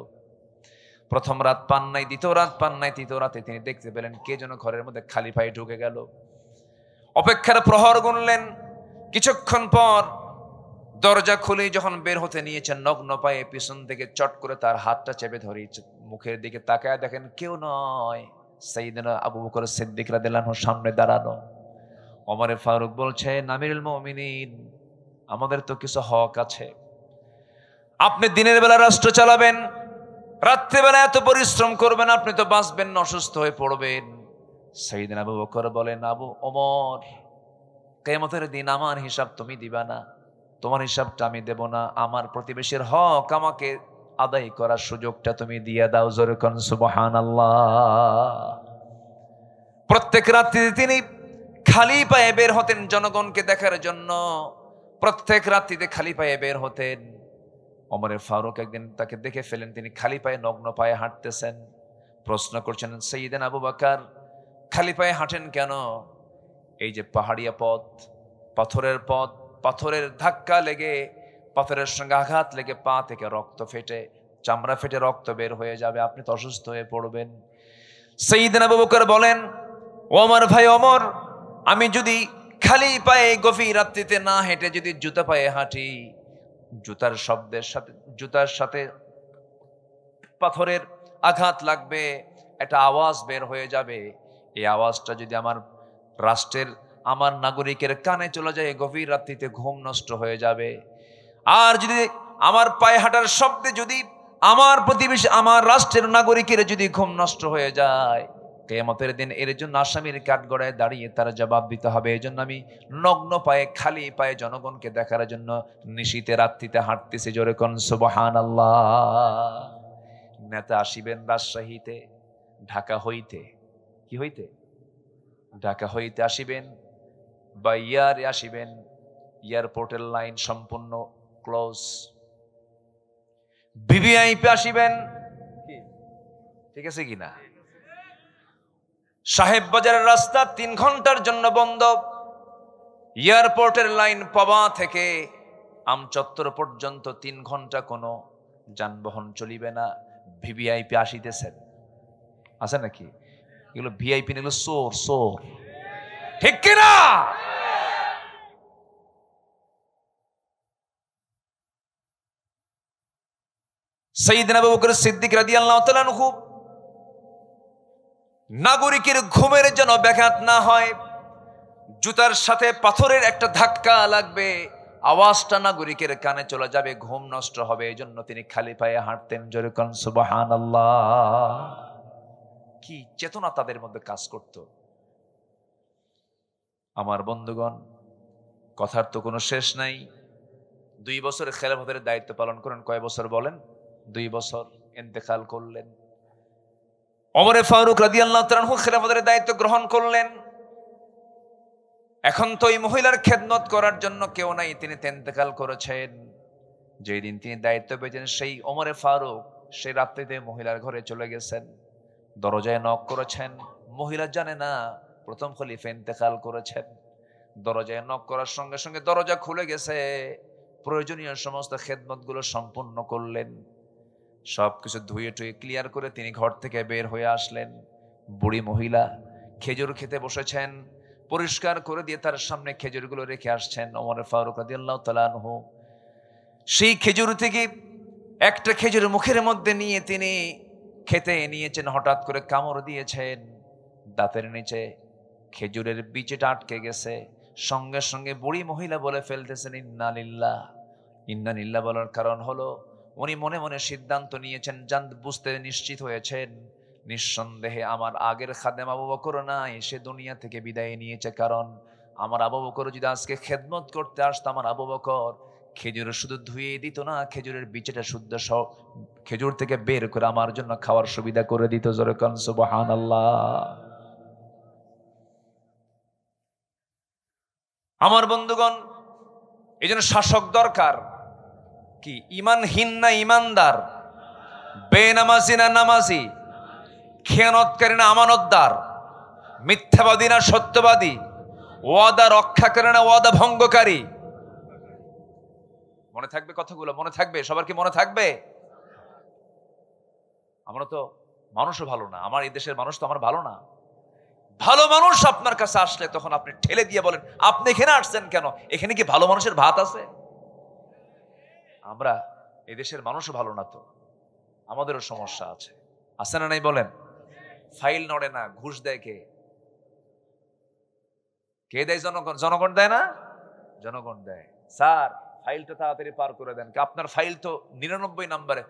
প্রথম রাত পান নাই, দ্বিতীয় রাত পান নাই, তৃতীয় রাতে তিনি দেখতে পেলেন কে যেন ঘরের মধ্যে খালি পায়ে ঢুকে গেল। অপেক্ষার প্রহর গুনলেন। কিছুক্ষণ পর দরজা খুলে যখন বের হতে নিয়েছেন, নগ্ন পায়ে পিছন থেকে চট করে তার হাতটা চেপে ধরে মুখের দিকে তাকায় দেখেন কেউ নয়, সাইয়েদনা আবু বকর সিদ্দিক রাদিয়াল্লাহু আনহু সামনে দাঁড়ানো। ওমর ফারুক বলছে, আমিরুল মুমিনিন, আমাদের তো কিছু হক আছে। আপনি দিনের বেলা রাষ্ট্র চালাবেন, রাত্রিবেলা এত পরিশ্রম করবেন, আপনি তো বাঁচবেন না, অসুস্থ হয়ে পড়বেন। সাইয়েদনা আবু বকর বলেন, আবু ওমর, কিয়ামতের দিন আমার হিসাব তুমি দিবা না, তোমার হিসাবটা আমি দেব না, আমার প্রতিবেশীর হক আমাকে আদায় করার সুযোগটা তুমি দিয়ে দাও। জোরে কোন সুবহানাল্লাহ। প্রত্যেক রাত্রিতে তিনি খালি পায়ে বের হতেন জনগণকে দেখার জন্য, প্রত্যেক রাত্রিতে খালি পায়ে বের হতেন। ওমর ফারুক একদিন তাকে দেখে ফেলেন, তিনি খালি পায়ে নগ্ন পায়ে হাঁটতেছেন। প্রশ্ন করছেন, সাইয়েদনা আবু বকর, খালি পায়ে হাঁটেন কেন? এই যে পাহাড়িয়া পথ, পাথরের পথ, পাথরের ধাক্কা লেগে, পাথরের সঙ্গে আঘাত লেগে পা থেকে রক্ত ফেটে, চামড়া ফেটে রক্ত বের হয়ে যাবে, আপনি তো অসুস্থ হয়ে পড়বেন। সাইয়েদনা আবু বকর বলেন, ওমর ভাই ওমর, আমি যদি খালি পায়ে গভীর রাত্রিতে না হেঁটে যদি জুতা পায়ে হাঁটি, জুতার শব্দের সাথে, জুতার সাথে পাথরের আঘাত লাগবে, একটা আওয়াজ বের হয়ে যাবে। এই আওয়াজটা যদি আমার রাষ্ট্রের, আমার নাগরিকের কানে চলে যায়, গভীর রাত্রিতে ঘুম নষ্ট হয়ে যাবে। আর যদি আমার পায়ে হাঁটার শব্দে যদি আমার প্রতিবেশী, আমার রাষ্ট্রের নাগরিকের যদি ঘুম নষ্ট হয়ে যায়, কিয়ামতের দিন এর জন্য আসামির কাঠগড়ায় দাঁড়িয়ে তার জবাব দিতে হবে। এই জন্য আমি নগ্ন পায়ে, খালি পায়ে জনগণকে দেখার জন্য নিশীতে রাত্রিতে হাঁটতেছি। জোরে কোন সুবহানাল্লাহ। নেতা আসিবেন রাজশাহীতে, ঢাকা হইতে, কি হইতে, ঢাকা হইতে আসিবেন বা ইয়ারে আসিবেন, এয়ারপোর্টের লাইন সম্পূর্ণ ক্লোজ। ভিভিআইপি আসিবেন, ঠিক আছে কিনা? সাহেব বাজারের রাস্তা 3 ঘন্টার জন্য বন্ধ। এয়ারপোর্টের লাইন পাবা থেকে আমচত্বর পর্যন্ত 3 ঘন্টা কোনো যানবাহন চলিবে না। ভিভিআইপি আসিতেছেন, আছে নাকি? এগুলো ভিআইপি, এগুলো সোর সোর, ঠিক কিনা? সাইয়েদনা আবু বকর সিদ্দিক রাদিয়াল্লাহু তাআলা আনহু, নাগরিকের ঘুমের যেন ব্যাঘাত না হয়, জুতার সাথে পাথরের একটা ধাক্কা লাগবে, আওয়াজটা নাগরিকের কানে চলে যাবে, ঘুম নষ্ট হবে, এই জন্য তিনি খালি পায়ে হাঁটতেন। জোরে কোন সুবহানাল্লাহ। কি চেতনা তাদের মধ্যে কাজ করত! আমার বন্ধুগণ, কথার তো কোনো শেষ নাই। 2 বছরের খেলাফতের দায়িত্ব পালন করেন, কয় বছর বলেন? 2 বছর। ইন্তেকাল করলেন। ওমরে ফারুক রাদিয়াল্লাহু তাআলা আনহু খেলাফতের দায়িত্ব গ্রহণ করলেন। এখন তো এই মহিলার খেদমত করার জন্য কেউ নাই, তিনি ইন্তেকাল করেছেন। যেই দিন তিনি দায়িত্ব পেয়েছেন, সেই ওমরে ফারুক সেই রাত্রিতে মহিলার ঘরে চলে গেছেন, দরজায় নক করেছেন। মহিলা জানে না প্রথম খলিফা ইন্তেকাল করেছেন। দরজায় নক করার সঙ্গে সঙ্গে দরজা খুলে গেছে। প্রয়োজনীয় সমস্ত খেদমত গুলো সম্পূর্ণ করলেন। সবকিছু ধুয়ে টুয়ে ক্লিয়ার করে তিনি ঘর থেকে বের হয়ে আসলেন। বুড়ি মহিলা খেজুর খেতে বসেছেন, পরিষ্কার করে দিয়ে তার সামনে খেজুরগুলো রেখে আসছেন ওমর ফারুক রাদিয়াল্লাহু তাআলা আনহু। সেই খেজুর থেকে একটা খেজুর মুখের মধ্যে নিয়ে তিনি খেতে নিয়েছেন, হঠাৎ করে কামড় দিয়েছেন। দাঁতের নিচে খেজুরের বিচিটা আটকে গেছে। সঙ্গে সঙ্গে বুড়ি মহিলা বলে ফেলতেছেন ইন্না লিল্লাহ। ইন্না লিল্লাহ বলার কারণ হলো উনি মনে মনে সিদ্ধান্ত নিয়েছেন, বুঝতে নিশ্চিত হয়েছেন নিঃসন্দেহে আমার আগের খাদেম আবু বকর নাই, সে দুনিয়া থেকে বিদায় নিয়েছে। কারণ আমার আবু বকর যদি আজকে খেদমত করতে আসতো, আমার আবু বকর খেজুর শুধু ধুয়ে দিত না, খেজুরের বিচিটা শুদ্ধ খেজুর থেকে বের করে আমার জন্য খাওয়ার সুবিধা করে দিত। জোরে কান সুবহানাল্লাহ। আমার বন্ধুগণ, এই জন্য শাসক দরকার। কি ইমানহীন না ইমানদার, বেনামাজি না নামাজি, খেয়ানতকারী না আমানতদার, মিথ্যাবাদী না সত্যবাদী, ওয়াদা রক্ষাকারী না ওয়াদা ভঙ্গকারী? মনে থাকবে কথাগুলো, মনে থাকবে? সবার কি মনে থাকবে? আমরা তো মানুষও ভালো না, আমার এই দেশের মানুষ তো আমার ভালো না। ভালো মানুষ আপনার কাছে আসলে তখন আপনি ঠেলে দিয়ে বলেন, আপনি এখানে আসছেন কেন? এখানে কি ভালো মানুষের ভাত আছে? আমরা এই দেশের মানুষও ভালো না, তো আমাদেরও সমস্যা আছে, আছে না নাই বলেন? ফাইল নড়ে না, ঘুষ দেয় কে? কে দেয়? জনগণ। জনগণ দেয় না? জনগণ দেয়। স্যার ফাইলটা তাড়াতাড়ি পার করে দেন। আপনার ফাইল তো 99 নম্বরে,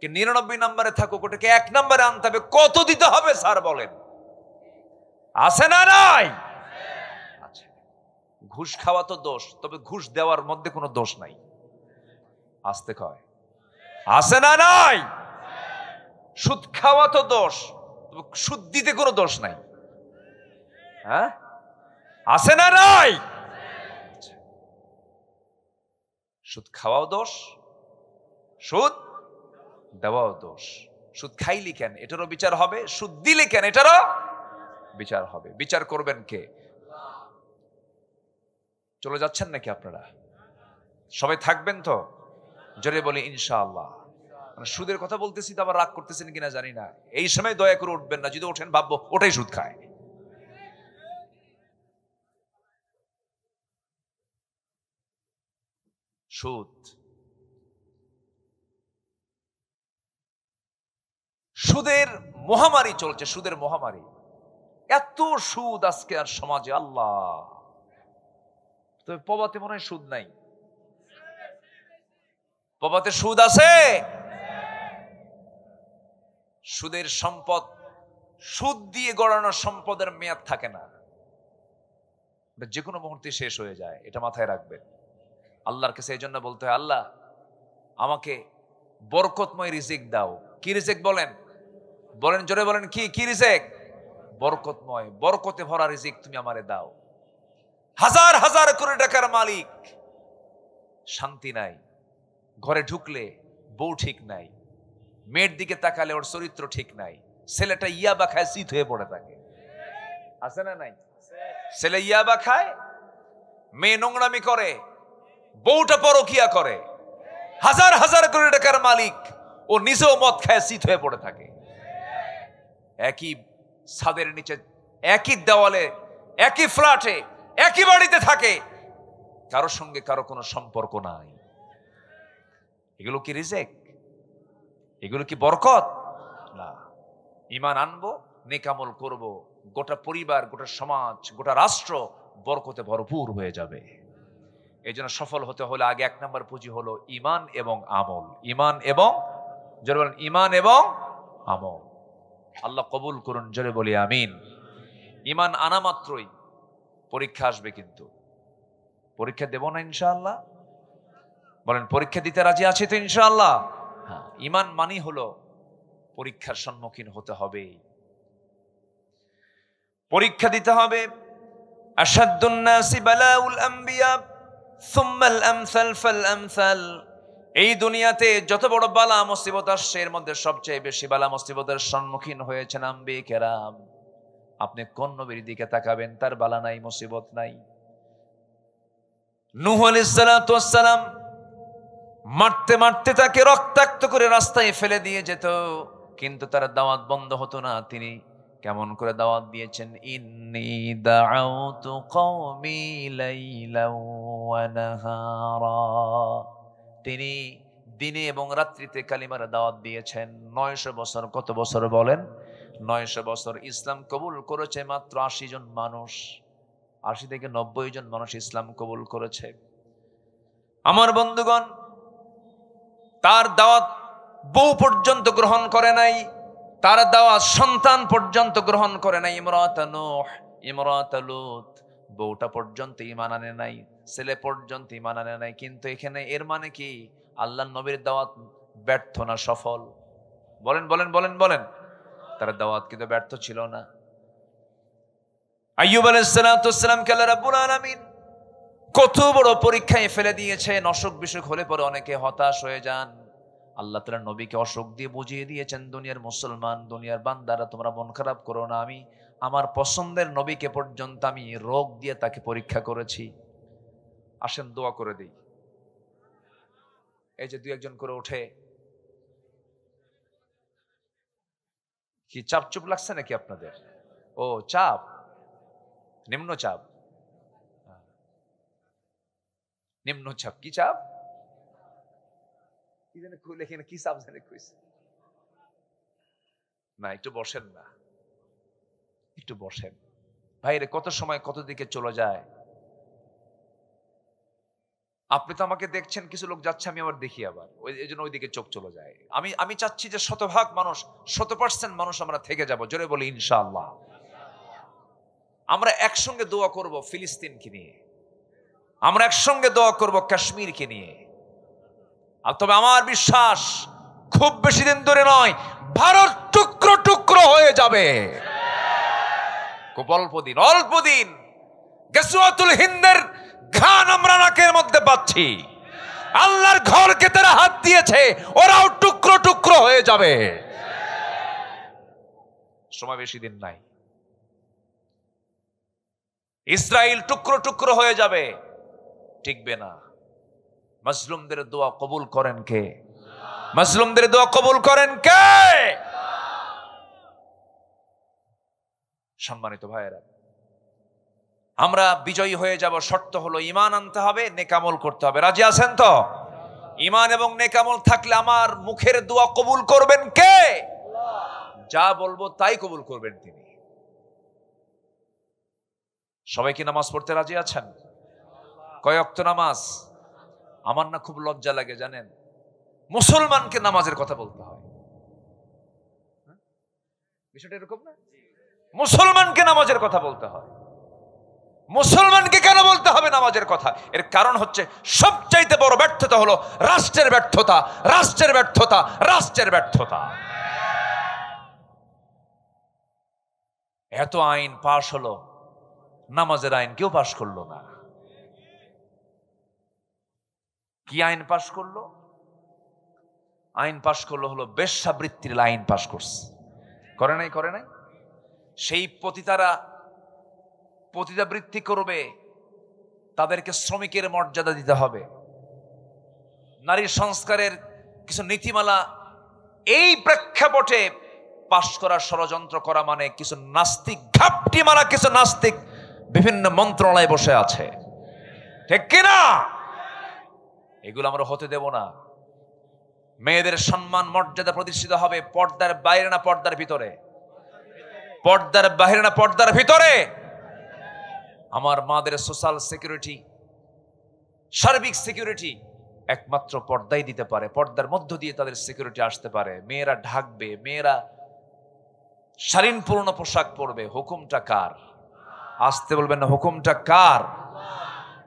কি 99 নম্বরে থাকুক, ওটাকে 1 নম্বরে আনতে হবে। কত দিতে হবে স্যার বলেন? আছে না নাই? আচ্ছা, ঘুষ খাওয়া তো দোষ, তবে ঘুষ দেওয়ার মধ্যে কোনো দোষ নাই। আসতে কয়, আছে না নাই? সুদ খাওয়া তো দোষ, তবে সুদ দিতে কোনো দোষ নাই। হ্যাঁ, আছে না নাই? সুদ খাওয়াও দোষ, সুদ দেওয়াও দোষ। সুদ খাইলি কেন, এটারও বিচার হবে। সুদ দিলে কেন, এটারও বিচার হবে। বিচার করবেন কে? চলে যাচ্ছেন নাকি আপনারা? সবাই থাকবেন তো? জোরে বলি ইনশাআল্লাহ। সুদের কথা বলতেছি তো আবার রাগ করতেছেন কিনা জানি না। এই সময় দয়া করে উঠবেন না, যদি ওঠেন ভাববো ওটাই সুদ খায়। সুদ, সুদের মহামারী চলছে, সুদের মহামারী। এত সুদ আজকে আর সমাজে, আল্লাহ। তবে পবাতে মনে হয় সুদ নাই। পবাতে সুদ আছে? সুদের সম্পদ, সুদ দিয়ে গড়ানো সম্পদের মেয়াদ থাকে না, যে কোনো মুহূর্তে শেষ হয়ে যায়। এটা মাথায় রাখবেন। আল্লাহর কাছে এই জন্য বলতে হয়, আল্লাহ আমাকে বরকতময় রিজিক দাও। কি রিজিক বলেন? বলেন, জোরে বলেন, কি কি রিজিক? বরকতময়, বরকতে ভরা রিজিক তুমি আমারে দাও। হাজার হাজার কোটি টাকার মালিক, শান্তি নাই। ঘরে ঢুকলে বউ ঠিক নাই, মেয়ের দিকে তাকালে ওর চরিত্র ঠিক নাই, ছেলেটা ইয়াবা খায় শীত হয়ে পড়ে থাকে। আছে না নাই? ছেলে ইয়াবা খায়, মেয়ে নোংরামি করে, বউটা পরকিয়া করে। হাজার হাজার কোটি টাকার মালিক, ও নিজেও মদ খায় শীত হয়ে পড়ে থাকে। একই ছাদের নিচে, একই দেওয়ালে, একই ফ্ল্যাটে, একই বাড়িতে থাকে, কারোর সঙ্গে কারো কোনো সম্পর্ক নাই। এগুলো কি রিজিক? এগুলো কি বরকত? না। ঈমান আনবো, নেক আমল করব, গোটা পরিবার, গোটা সমাজ, গোটা রাষ্ট্র বরকতে ভরপুর হয়ে যাবে। এই জন্য সফল হতে হলে আগে 1 নম্বর পুঁজি হলো ঈমান এবং আমল। ঈমান এবং, জোরে বলেন, ঈমান এবং আমল। আল্লাহ কবুল করুন, জোরে বলি আমিন। ঈমান আনা মাত্রই পরীক্ষা আসবে, কিন্তু পরীক্ষা দেব না ইনশাআল্লাহ? বলেন, পরীক্ষা দিতে রাজি আছি তো ইনশাআল্লাহ? হ্যাঁ, ঈমান মানি হলো পরীক্ষার সম্মুখীন হতে হবে। পরীক্ষা দিতে হবে। আশাদ্দুন নাসি বালাউল আম্বিয়া সুম্মাল আমসাল ফাল আমসাল। এই দুনিয়াতে যত বড় বালা মুসিবত আসছে এর মধ্যে সবচেয়ে বেশি বালা মুসিবতের সম্মুখীন হয়েছেন আম্বিয়া কেরাম। আপনি কোন নবীর দিকে তাকাবেন, তার বালা নাই, মুসিবত নাই? নূহ আলাইহিস সালাতু ওয়াস সালাম মারতে মারতে তাকে রক্তাক্ত করে রাস্তায় ফেলে দিয়ে যেত, কিন্তু তার দাওয়াত বন্ধ হতো না। তিনি কেমন করে দাওয়াত দিয়েছেন, ইন্নী দাআউতু কওমি লাইলান ওয়া নাহারা। তিনি দিনে এবং রাত্রিতে কালিমার দাওয়াত দিয়েছেন। 900 বছর। কত বছর বলেন? 900 বছর। ইসলাম কবুল করেছে মাত্র 80 জন মানুষ। 80 থেকে 90 জন মানুষ ইসলাম কবুল করেছে। আমার বন্ধুগণ, তার দাওয়াত বউ পর্যন্ত গ্রহণ করে নাই, তার দাওয়াত সন্তান পর্যন্ত গ্রহণ করে নাই। ইমরাত নূহ, ইমরাত লূত, বউটা পর্যন্ত ঈমান আনে নাই, ছেলে পর্যন্ত ঈমান আনে নাই। কিন্তু এখানে এর মানে কি? আল্লাহর নবীর দাওয়াত ব্যর্থ না সফল? বলেন বলেন বলেন বলেন। তার দাওয়াত কিন্তু ব্যর্থ ছিল না। আইয়ুব আলাইহিস সালাতু ওয়াস সালামকে আল্লাহ রাব্বুল আলামিন কত বড় পরীক্ষায় ফেলে দিয়েছেন। অসুখ বিসুখ হলে পরে অনেকে হতাশ হয়ে যান। আল্লাহ তাআলা নবীকে অসুখ দিয়ে বুঝিয়ে দিয়েছেন, দুনিয়ার মুসলমান, দুনিয়ার বান্দারা, তোমরা মন খারাপ করো না। আমি আমার পছন্দের নবীকে পর্যন্ত আমি রোগ দিয়ে তাকে পরীক্ষা করেছি। আসেন দোয়া করে দিই। এই যে 2-1 জন করে ওঠে, কি চাপ চুপ লাগছে নাকি আপনাদের? ও চাপ, নিম্নচাপ। নিম্নচাপ কি চাপ? কি জানে খুলে এখানে কি চাপ জানে কইছে না। একটু বসেন না, একটু বসেন। ভাইরে কত সময় কত দিকে চলে যায়। আপনি তো আমাকে দেখছেন, কিছু লোক যাচ্ছে, আমি আবার দেখি, আবার এই জন্য ওইদিকে চোখ চলে যায়। আমি চাচ্ছি যে 100% মানুষ, 100% মানুষ আমরা থেকে যাব। জোরে বলি ইনশাআল্লাহ। আমরা একসঙ্গে দোয়া করব ফিলিস্তিনকে নিয়ে, আমরা একসঙ্গে দোয়া করব কাশ্মীরকে নিয়ে। আর তবে আমার বিশ্বাস খুব বেশি দিন ধরে নয়, ভারত টুকরো টুকরো হয়ে যাবে। খুব অল্প দিন, অল্প দিন। গাসওয়াতুল হিন্দের ঘান আমরা নাকের মধ্যে পাচ্ছি। আল্লাহর ঘরকে তারা হাত দিয়েছে, ওরাও টুকরো টুকরো হয়ে যাবে। সময় বেশি দিন নাই। ইসরায়েল টুকরো টুকরো হয়ে যাবে, টিকবে না। মাজলুমদের দোয়া কবুল করেন কে? মাজলুমদের দোয়া কবুল করেন কে? সম্মানিত ভাইয়েরা, আমরা বিজয়ী হয়ে যাব। শর্ত হলো ঈমান আনতে হবে, নেক আমল করতে হবে। রাজি আছেন তো? ঈমান এবং নেক আমল থাকলে আমার মুখের দোয়া কবুল করবেন কে? যা বলবো তাই কবুল করবেন তিনি। সবাই কি নামাজ পড়তে রাজি আছেন? কয় ওয়াক্ত নামাজ? আমার না খুব লজ্জা লাগে জানেন, মুসলমানকে নামাজের কথা বলতে হয়। বিষয়টা এরকম না? মুসলমানকে নামাজের কথা বলতে হয়। মুসলমানকে কেন বলতে হবে নামাজের কথা? এর কারণ হচ্ছে সবচাইতে বড় ব্যর্থতা হলো রাষ্ট্রের ব্যর্থতা, রাষ্ট্রের ব্যর্থতা, রাষ্ট্রের ব্যর্থতা। এত আইন পাশ হলো, নামাজের আইন কেউ পাশ করলো না। কি আইন পাশ করলো? আইন পাশ করলো হলো বেশ্যাবৃত্তির আইন পাশ করছে। করে নাই? করে নাই? সেই পতিতারা পতিতাবৃত্তি করবে, তাদেরকে শ্রমিকের মর্যাদা দিতে হবে। নারী সংস্কারের কিছু নীতিমালা এই প্রেক্ষাপটে পাশ করার ষড়যন্ত্র করা মানে কিছু নাস্তিক ঘাপটি মারা কিছু নাস্তিক বিভিন্ন মন্ত্রণালয়ে বসে আছে, ঠিক কিনা? এগুলো আমরা হতে দেব না। মেয়েদের সম্মান মর্যাদা প্রতিষ্ঠিত হবে পর্দার বাইরে না পর্দার ভিতরে? পর্দার বাইরে না পর্দার ভিতরে? আমার মাদের সোশ্যাল সিকিউরিটি, সার্বিক সিকিউরিটি একমাত্র পর্দাই দিতে পারে। পর্দার মধ্য দিয়ে তাদের সিকিউরিটি আসতে পারে। মেয়েরা ঢাকবে, মেয়েরা শালীনপূর্ণ পোশাক পরবে। হুকুমটা কার? আসতে বলবেন না, হুকুমটা কার?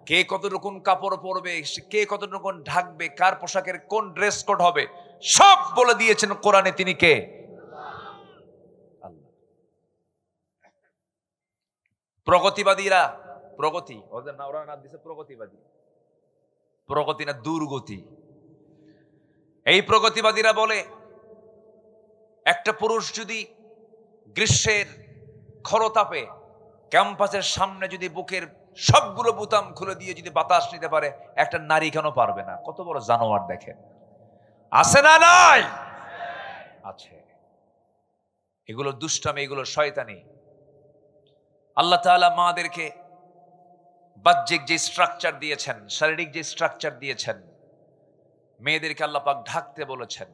কে কতটুকুন কাপড় পরবে, কে কতটুকুন ঢাকবে, কার পোশাকের কোন ড্রেস কোড হবে, সব বলে দিয়েছেন কোরআনে। তিনি কে? আল্লাহ। প্রগতিবাদীরা, প্রগতি ওদের না, ওরা নাম দিছে প্রগতিবাদী, প্রগতি না দুর্গতি। এই প্রগতিবাদীরা বলে একটা পুরুষ যদি গ্রীষ্মের খরতাপে ক্যাম্পাসের সামনে যদি বুকের সবগুলো বোতাম খুলে দিয়ে যদি বাতাস নিতে পারে, একটা নারী কেন পারবে না? কত বড় জানোয়ার দেখেন, আছে না নাই? আছে। এগুলো দুষ্টামি, এগুলো শয়তানি। আল্লাহ তাআলা মাদেরকে বাহ্যিক যে স্ট্রাকচার দিয়েছেন, শারীরিক যে স্ট্রাকচার দিয়েছেন, মেয়েদেরকে আল্লাহ পাক ঢাকতে বলেছেন,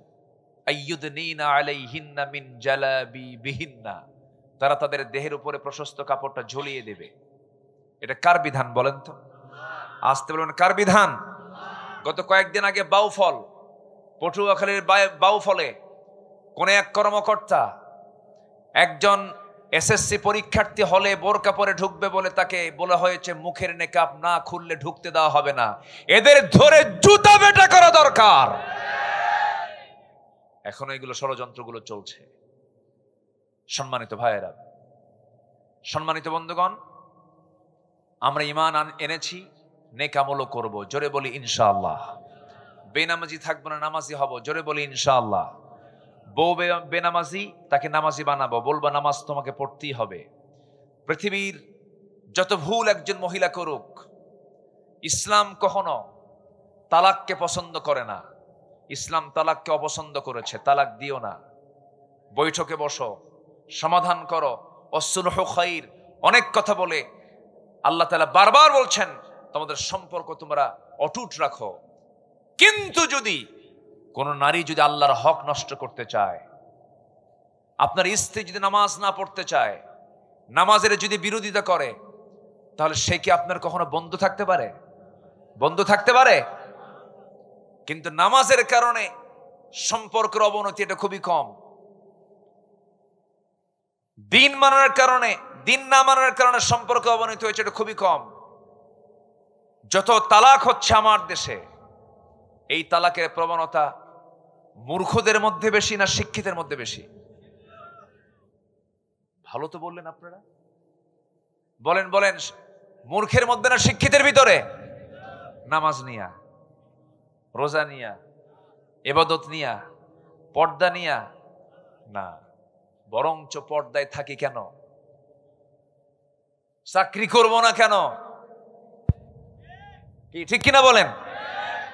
আইয়ুদনিনা আলাইহিন্না মিন জালাবিবিহিন্না, তারা তাদের দেহের উপরে প্রশস্ত কাপড়টা ঝুলিয়ে দেবে। এটা কার বিধান বলেন তো? আসতে বলুন, কার বিধান? গত কয়েকদিন আগে বাউফল, পটুয়াখালীর বাউফলে কোন এক কর্মকর্তা একজন এসএসসি পরীক্ষার্থী হলে বোরকা পরে ঢুকবে বলে তাকে বলা হয়েছে মুখের নেকাব না খুললে ঢুকতে দেওয়া হবে না। এদের ধরে জুতা বেটা করা দরকার। এখনো এগুলো ষড়যন্ত্রগুলো চলছে। সম্মানিত ভাইয়েরা, সম্মানিত বন্ধুগণ, আমরা ঈমান এনেছি, নেক আমলও করব, জোরে বলি ইনশাআল্লাহ। বেনামাজি থাকবো না, নামাজি হব, জোরে বলি ইনশাআল্লাহ। বউ বেনামাজি, তাকে নামাজি বানাবো, বলবো নামাজ তোমাকে পড়তেই হবে। পৃথিবীর যত ভুল একজন মহিলা করুক, ইসলাম কখনো তালাককে পছন্দ করে না। ইসলাম তালাককে অপছন্দ করেছে। তালাক দিও না, বৈঠকে বসো, সমাধান করো, অসুলহু খাইর, অনেক কথা বলে আল্লাহ তাআলা বারবার বলছেন তোমাদের সম্পর্ক তোমরা অটুট রাখো। কিন্তু যদি কোন নারী যদি আল্লাহর হক নষ্ট করতে চায়, আপনার স্ত্রী যদি নামাজ না পড়তে চায়, নামাজের যদি বিরোধিতা করে, তাহলে সে কি আপনার কখনো বন্ধু থাকতে পারে? বন্ধু থাকতে পারে? কিন্তু নামাজের কারণে সম্পর্কের অবনতি এটা খুবই কম। দিন মানার কারণে, দিন না মানার কারণে সম্পর্ক অবনতি হয়েছে এটা খুবই কম। যত তালাক হচ্ছে আমার দেশে, এই তালাকের প্রবণতা মূর্খদের মধ্যে বেশি না শিক্ষিতের মধ্যে বেশি? ভালো তো বললেন আপনারা, বলেন বলেন, মূর্খের মধ্যে না শিক্ষিতের ভিতরে? নামাজ নিয়া, রোজা নিয়া, ইবাদত নিয়া, পর্দা নিয়া না, বরঞ্চ পর্দায় থাকি কেন? চাকরি করব না কেন? কি ঠিক কিনা বলেন?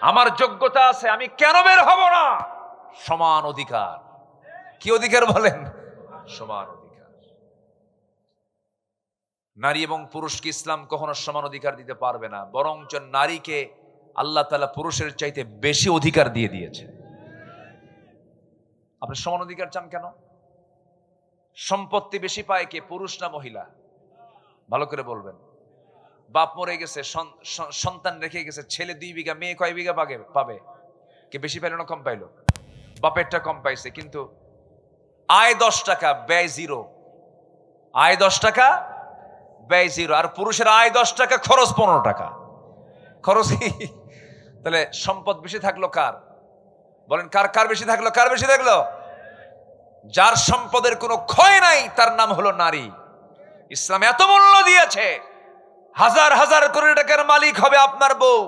আমার যোগ্যতা আছে, আমি কেন বের হব না? সমান অধিকার। কি অধিকার বলেন? সমান অধিকার। নারী এবং পুরুষকে ইসলাম কখনো সমান অধিকার দিতে পারবে না, বরঞ্চ নারীকে আল্লাহ তাআলা পুরুষের চাইতে বেশি অধিকার দিয়ে দিয়েছে। আপনি সমান অধিকার চান কেন? সম্পত্তি বেশি পায় কে, পুরুষ না মহিলা? ভালো করে বলবেন। বাপ মরে গেছে, সন্তান রেখে গেছে, ছেলে 2 বিঘা, মেয়ে কয় বিঘা পাবে? কে বেশি পাইল না কম পাইল? বাপেরটা কম পাইছে, কিন্তু আয় 10 টাকা, ব্যয় 0। আয় 10 টাকা, ব্যয় 0। আর পুরুষের আয় 10 টাকা, খরচ 15 টাকা। খরচ কি? তাহলে সম্পদ বেশি থাকলো কার? বলেন, কার কার বেশি থাকলো? কার বেশি থাকলো? যার সম্পদের কোনো ক্ষয় নাই তার নাম হলো নারী। ইসলাম এত মূল্য দিয়েছে, হাজার হাজার কোটি টাকার মালিক হবে আপনার বউ,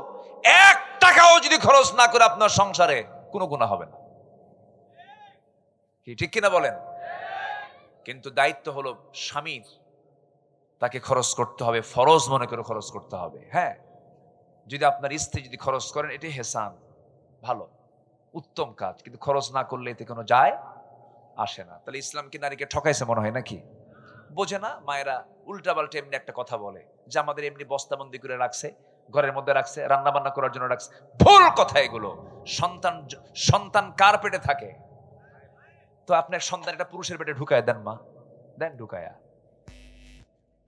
1 টাকাও যদি খরচ না করে আপনার সংসারে, কোনো গুনাহ হবে না। কি ঠিক কিনা বলেন? কিন্তু দায়িত্ব হলো স্বামীর, তাকে খরচ করতে হবে, ফরজ মনে করে খরচ করতে হবে। হ্যাঁ, যদি আপনার স্ত্রী যদি খরচ করেন, এটাই হেসান, ভালো, উত্তম কাজ। কিন্তু খরচ না করলে এতে কোনো যায় আসে না। তাহলে ইসলাম কি নারীকে ঠকাইছে মনে হয় নাকি? বোঝে না মায়েরা, উল্টা পাল্টা এমনি একটা কথা বলে যে আমাদের এমনি বস্তাবন্দি করে রাখছে, ঘরের মধ্যে রাখছে, রান্না বান্না করার জন্য রাখছে। ভুল কথা এগুলো। সন্তান কার পেটে থাকে? তো আপনার সন্তান একটা পুরুষের পেটে ঢুকায় দেন, মা দেন, ঢুকায়া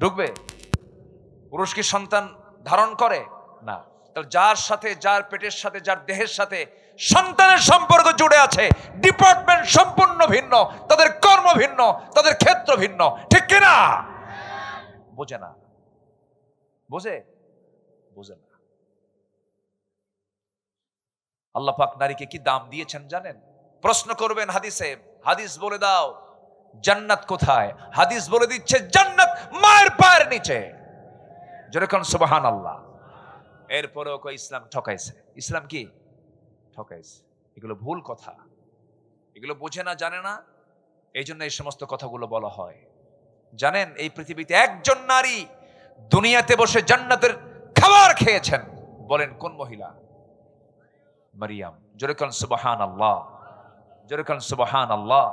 ঢুকবে? পুরুষ কি সন্তান ধারণ করে না? তাহলে যার সাথে, যার পেটের সাথে, যার দেহের সাথে সন্তানের সম্পর্ক জুড়ে আছে, ডিপার্টমেন্ট সম্পূর্ণ ভিন্ন, তাদের কর্ম ভিন্ন, তাদের ক্ষেত্র ভিন্ন, ঠিক কিনা? বোঝে না, বোঝে না। আল্লাহ পাক নারীকে কি দাম দিয়েছেন জানেন? প্রশ্ন করবেন হাদিসে, হাদিস বলে দাও জান্নাত কোথায়? হাদিস বলে দিচ্ছে জান্নাত মায়ের পায়ের নিচে। যেরকম সুবহানাল্লাহ। এরপরেও কই ইসলাম ঠকাইছে। ইসলাম কি ঠকাইছে? এগুলো ভুল কথা, এগুলো বোঝে না, জানে না, এই জন্য এই সমস্ত কথাগুলো বলা হয়। জানেন এই পৃথিবীতে একজন নারী দুনিয়াতে বসে জান্নাতের খাবার খেয়েছেন, বলেন কোন মহিলা? মারিয়াম। যেরকম সুবহানাল্লাহ, যেরকম সুবহানাল্লাহ।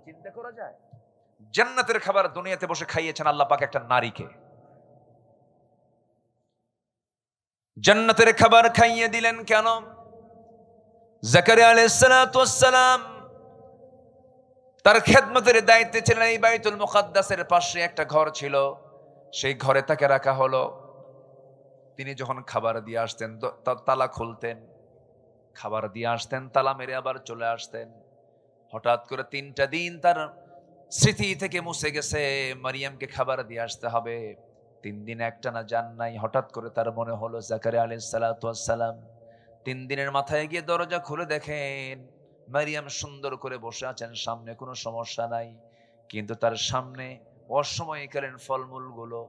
চিন্তা করা যায় জান্নাতের খাবার দুনিয়াতে বসে খাইয়েছেন আল্লাহ পাক একটা নারীকে। জান্নাতের খাবার খাইয়ে দিলেন কেন? জাকারিয়া আলাইহিস সালাতু ওয়াস সালাম তার খেদমতের দায়িত্বে ছিলেন। এই বাইতুল মুকাদ্দাসের পাশে একটা ঘর ছিল, সেই ঘরে তাকে রাখা হলো। তিনি যখন খাবার দিয়ে আসতেন তালা খুলতেন, খাবার দিয়ে আসতেন, তালা মেরে আবার চলে আসতেন। হঠাৎ করে 3টা দিন তার স্মৃতি থেকে মুছে গেছে, মারিয়ামকে খাবার দিয়ে আসতে হবে। 3 দিন একটানা যান নাই। হঠাৎ করে তার মনে হলো জাকারিয়া আলাইহিস সালাতু ওয়াস সালাম 3 দিনের মাথায় গিয়ে দরজা খুলে দেখেন মারিয়াম সুন্দর করে বসে আছেন, সামনে কোনো সমস্যা নাই। কিন্তু তার সামনে অসময়কালীন ফলমূলগুলো।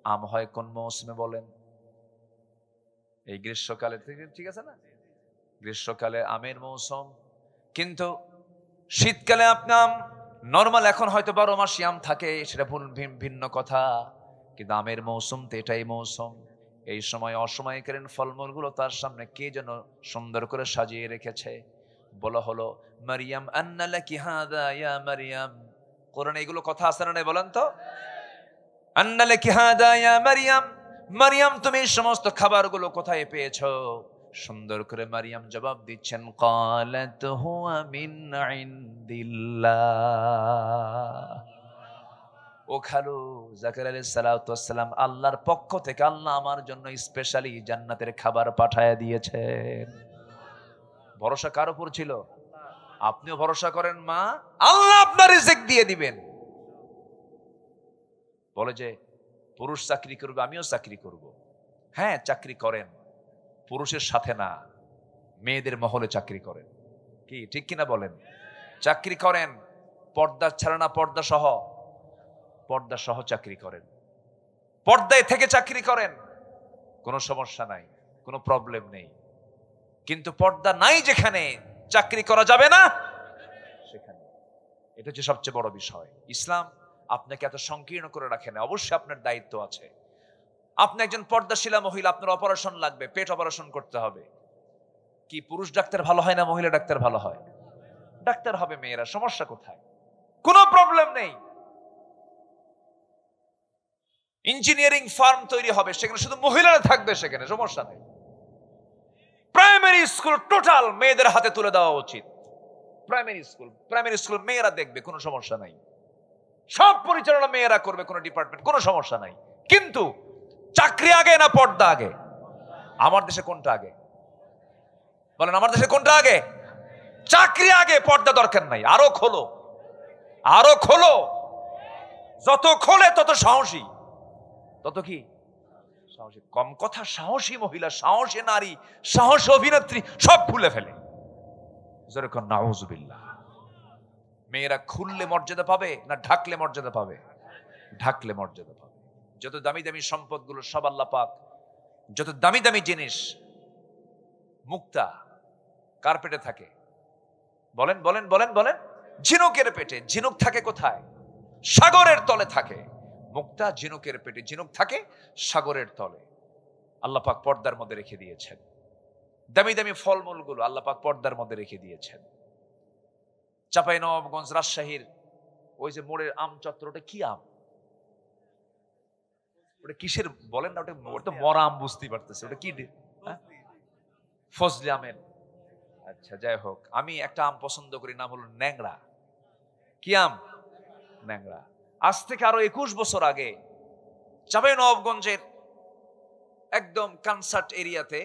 আম হয় কোন মৌসুমে বলেন? এই গ্রীষ্মকালে, ঠিক আছে না? গ্রীষ্মকালে আমের মৌসুম, কিন্তু শীতকালে আপনার নরমাল, এখন হয়তো 12 মাসই আম থাকে, সেটা ভিন্ন কথা, কিন্তু আমের মৌসুম তো এটাই মৌসুম। এই সময় অসময়কালীন ফলমূলগুলো তার সামনে কে যেন সুন্দর করে সাজিয়ে রেখেছে। বলা হলো মারিয়াম আন্না লাকি হাদা ইয়া মারিয়াম। কোরআনে এগুলো কথা আছে না নাই বলেন তো? আন্না লাকি হাদা ইয়া মারিয়াম, মারিয়াম তুমি এই সমস্ত খাবারগুলো কোথায় পেয়েছো? সুন্দর করে মারিয়াম জবাব দিচ্ছেন ক্বালাত হুয়া মিন ইনদিল্লাহ। ও খালু, জাকারিয়া আলাইহিস সালাতু ওয়াস সালাম আল্লাহর পক্ষ থেকে আল্লাহ আমার জন্য স্পেশালি জান্নাতের খাবার পাঠায়া দিয়েছেন। ভরসা কার উপর ছিল? আপনিও ভরসা করেন মা, আল্লাহ আপনার রিজিক দিয়ে দিবেন। বলে যে পুরুষ চাকরি করবে, আমিও চাকরি করব। হ্যাঁ চাকরি করেন, পুরুষের সাথে না, মেয়েদের মহলে চাকরি করেন। কি ঠিক কিনা বলেন? চাকরি করেন, পর্দা ছাড়া না, পর্দা সহ, পর্দা সহ চাকরি করেন, পর্দায় থেকে চাকরি করেন, কোনো সমস্যা নাই, কোনো প্রবলেম নেই। কিন্তু পর্দা নাই যেখানে চাকরি করা যাবে না সেখানে। এটা হচ্ছে সবচেয়ে বড় বিষয়। ইসলাম আপনাকে এত সংকীর্ণ করে রাখে না, অবশ্যই আপনার দায়িত্ব আছে। আপনি একজন পর্দাশীলা মহিলা, আপনার অপারেশন লাগবে, পেট অপারেশন করতে হবে। কি পুরুষ ডাক্তার ভালো হয় না মহিলা ডাক্তার ভালো হয়? ডাক্তার হবে মেয়েরা, সমস্যা কোথায়? কোনো প্রবলেম নেই। ইঞ্জিনিয়ারিং ফার্ম তৈরি হবে, সেখানে শুধু মহিলারা থাকবে, সেখানে সমস্যা নেই। প্রাইমারি স্কুল টোটাল মেয়েদের হাতে তুলে দেওয়া উচিত। প্রাইমারি স্কুল মেয়েরা দেখবে, কোনো সমস্যা নাই। সব পরিচালনা মেয়েরা করবে, কোনো ডিপার্টমেন্ট, কোনো সমস্যা নাই। কিন্তু চাকরি আগে না পর্দা আগে? আমার দেশে কোনটা আগে বলেন? আমার দেশে কোনটা আগে? চাকরি আগে, পর্দা দরকার নাই। আরো খোলো, আরো খোলো, যত খোলে তত সাহসী, তত কি সাহসী। কম কথা, সাহসী মহিলা, সাহসী নারী, সাহসী অভিনেত্রী সব খুলে ফেলে। যেরকম নাউজুবিল্লাহ। মেয়েরা খুললে মর্যাদা পাবে না ঢাকলে মর্যাদা পাবে? ঢাকলে মর্যাদা পাবে। যত দামি দামি সম্পদগুলো সব আল্লাহ পাক, যত দামি দামি জিনিস, মুক্তা কার পেটে থাকে? বলেন বলেন বলেন বলেন। ঝিনুকের পেটে। ঝিনুক থাকে কোথায়? সাগরের তলে থাকে। মুক্তা ঝিনুকের পেটে, ঝিনুক থাকে সাগরের তলে। আল্লাহ পাক পর্দার মধ্যে রেখে দিয়েছেন। দামি দামি ফলমূলগুলো আল্লাহ পাক পর্দার মধ্যে রেখে দিয়েছেন। চাঁপাইনবাবগঞ্জ, রাজশাহীর ওই যে মোড়ের আম চত্বর, ওটা কি আম? ওটা কিসের বলেন না? ওটা মরা আম, বুঝতেই পারতেছে। ওটা কি? ফজলি আমের। আচ্ছা যাই হোক, আমি একটা আম পছন্দ করি, নাম হলো ন্যাংরা। কি আম? ন্যাংরা। আজ থেকে আরো 21 বছর আগে চাঁপাইনবাবগঞ্জের একদম কনসার্ট এরিয়াতে,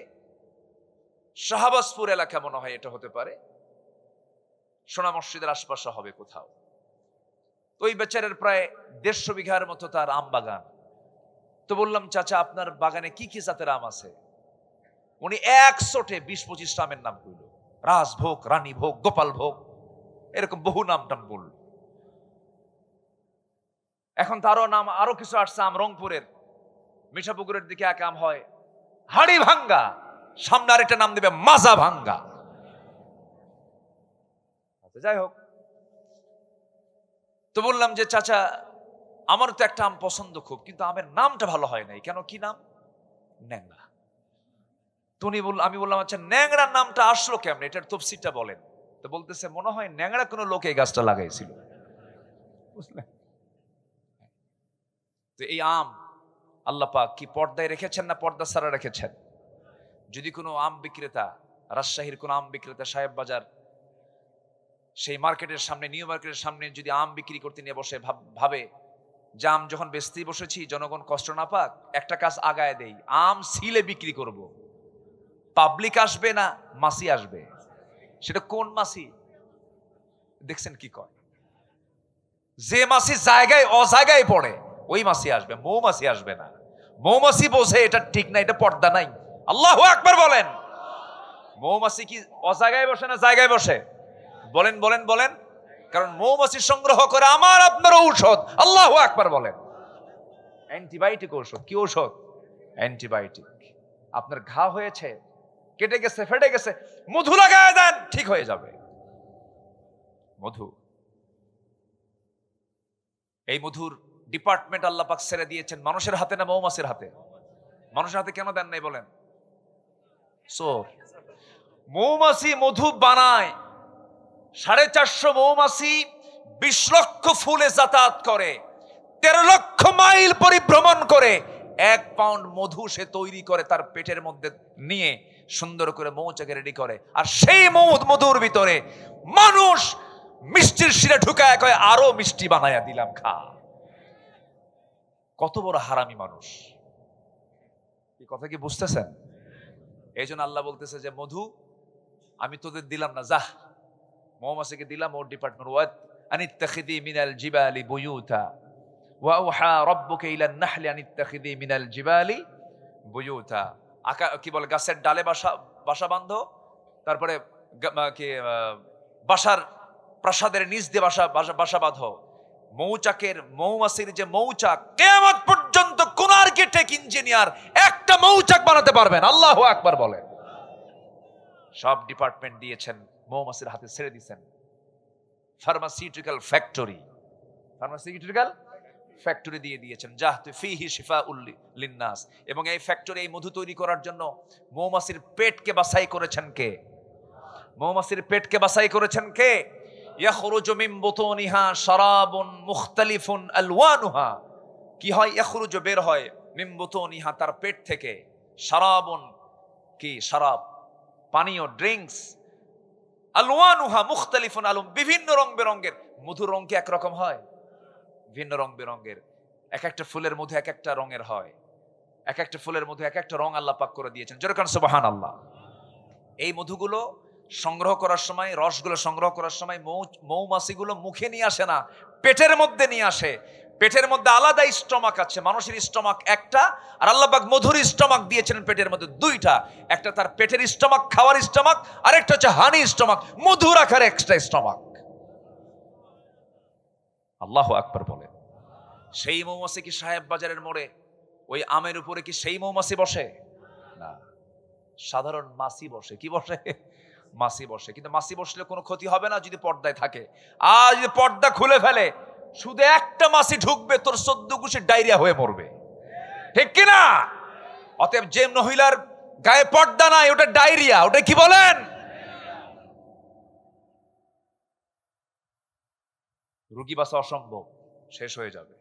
শাহবাজপুর এলাকা মনে হয় এটা হতে পারে, সোনা মসজিদের আশপাশে হবে কোথাও। ওই বেচারের প্রায় 150 বিঘার মতো তার আম বাগান। তো বললাম, চাচা আপনার বাগানে কি কি জাতের আম আছে? উনি 120-25টা আমের নাম কইল। রাজভোগ, রানীভোগ, গোপাল ভোগ, এরকম বহু নাম টাম বলল। এখন তারও নাম আরো কিছু আসছে, আম রংপুরের মিঠাপুকুরের দিকে এক আম হয় হাড়ি ভাঙ্গা, সামনে আরেকটা নাম দিবে মাজা ভাঙ্গা। আচ্ছা যাই হোক, তো বললাম যে চাচা আমার তো একটা আম পছন্দ খুব, কিন্তু আমের নামটা ভালো হয় নাই কেন, কি নাম? ন্যাংরা। আমি বললাম আচ্ছা ন্যাংরার নামটা আসলো কেমন, এটার তফসিরটা বলেন। তো বলতেছে মনে হয় ন্যাংরা কোনো লোক এই গাছটা লাগাইছিল, বুঝলেন? তো এই আম আল্লাহ পাক কি পর্দায় রেখেছেন না পর্দা ছাড়া রেখেছেন? যদি কোনো আম বিক্রেতা, রাজশাহীর কোন আম বিক্রেতা সাহেব বাজার সেই মার্কেটের সামনে, নিউ মার্কেটের সামনে যদি আম বিক্রি করতে নিয়ে বসে, ভাবে যে আম যখন বেচতেই বসেছি জনগণ কষ্ট না পাক, একটা কাজ আগায় দেই, আম সিলে বিক্রি করব। পাবলিক আসবে না মাসি আসবে? সেটা কোন মাসি? দেখছেন কি কয়, যে মাসি জায়গায় অজায়গায় পড়ে ওই মাসি আসবে, মৌমাছি আসবে না। মৌমাছি বোঝে এটা ঠিক না, এটা পর্দা নাই। আল্লাহু আকবার বলেন। মৌমাছি কি অজায়গায় বসে না জায়গায় বসে? বলেন বলেন বলেন। কারণ মৌমাছি সংগ্রহ করে আমার আপনার ঔষধ। আল্লাহু আকবার বলেন। অ্যান্টিবায়োটিক ঔষধ। কি ঔষধ? অ্যান্টিবায়োটিক। আপনার ঘা হয়েছে, কেটে গেছে, ফেটে গেছে, মধু লাগায় দেন, ঠিক হয়ে যাবে। মধু, এই মধুর ডিপার্টমেন্ট আল্লাহ পাক ছেড়ে দিয়েছেন মানুষের হাতে না মৌমাছির হাতে? মানুষের হাতে কেন দেন নাই বলেন? চোর। মৌমাছি মধু বানায়, 450 মৌমাছি 20 লক্ষ ফুলে যাতায়াত করে, 13 লক্ষ মাইল পরিভ্রমণ করে 1 পাউন্ড মধু সে তৈরি করে, তার পেটের মধ্যে নিয়ে সুন্দর করে মৌচাকে রেডি করে। আর সেই মধুর ভিতরে মানুষ মিষ্টির শিরা ঢুকায় কয় আরো মিষ্টি বানায়া দিলাম, খা। কত বড় হারামি মানুষ! এই কথা কি বুঝতেছেন? এই জন্য আল্লাহ বলতেছে যে মধু আমি তোদের দিলাম না, যা মৌমাছিকে দিলাম, ওর ডিপার্টমেন্ট। ওয়াত আনিত্তাখিদি মিনাল জিবালি বুয়ুতা ওয়া আওহা রাব্বুকা ইলান নাহলি আনিত্তাখিদি মিনাল জিবালি বুয়ুতা। কি বলে, গাছের ডালে বাসা বাঁধো, তারপরে বাসার প্রাসাদের নিচ দিয়ে বাসা বাঁধো। মৌমাছির যে মৌচাক, কিয়ামত পর্যন্ত কোন আর্কিটেক্ট ইঞ্জিনিয়ার একটা মৌচাক বানাতে পারবেন। আল্লাহু আকবার বলেন। সব ডিপার্টমেন্ট দিয়েছেন, মৌমাছির হাতে ছেড়ে দিয়েছেন। ফার্মাসিউটিক্যাল ফ্যাক্টরি দিয়ে দিয়েছেন, জাহতু ফিহি শিফাউল লিন্নাস। এবং এই ফ্যাক্টরি, এই মধু তৈরি করার জন্য মৌমাছির পেটকে বাছাই করেছেন কে? মৌমাছির পেটকে বাছাই করেছেন কে? ইয়াখরুজু মিন বুতুনিহা শারাবুন মুখতালিফুন আলওয়ানুহা। কি হয়? ইয়াখরুজু, বের হয়, মিন বুতুনিহা, তার পেট থেকে, শারাবুন, কি শারাব, পানীয়, ড্রিঙ্কস, আলওয়ানুহা মুখতালিফুন, বিভিন্ন রং বেরঙের। মধুর রং কি একরকম হয়? ভিন্ন রং বেরঙের। এক একটা ফুলের মধ্যে এক একটা রঙের হয়, এক একটা ফুলের মধ্যে এক একটা রং আল্লাহ পাক করে দিয়েছেন। যেরকম সুবহানাল্লাহ। এই মধুগুলো সংগ্রহ করার সময়, রসগুলো সংগ্রহ করার সময় মৌমাছিগুলো মুখে নিয়ে আসে না, পেটের মধ্যে নিয়ে আসে। পেটের মধ্যে আলাদা স্টমাক আছে, মানুষের স্টমাক একটা, আর আল্লাহ পাক মধুর স্টমাক দিয়েছেন পেটের মধ্যে 2টা। একটা তার পেটের স্টমাক, খাওয়ার স্টমাক, আর একটা হচ্ছে হানি স্টমাক, মধু রাখার এক্সট্রা স্টমাক। আল্লাহু আকবার বলেন। সেই মৌমাছি কি সাহেব বাজারের মোড়ে ওই আমের উপরে কি সেই মৌমাছি বসে? না, সাধারণ মাছি বসে। কি বসে? মাছি বসে। কিন্তু মাছি বসলে কোনো ক্ষতি হবে না যদি পর্দায় থাকে। আর যদি পর্দা খুলে ফেলে, শুধু একটা মাছি ঢুকবে, তোর 14 গুছি ডায়রিয়া হয়ে মরবে, ঠিক কিনা? অতএব যে মহিলার গায়ে পর্দা নাই, ওটা ডায়রিয়া। ওটা কি বলেন? রোগী বাঁচা অসম্ভব, শেষ হয়ে যাবে,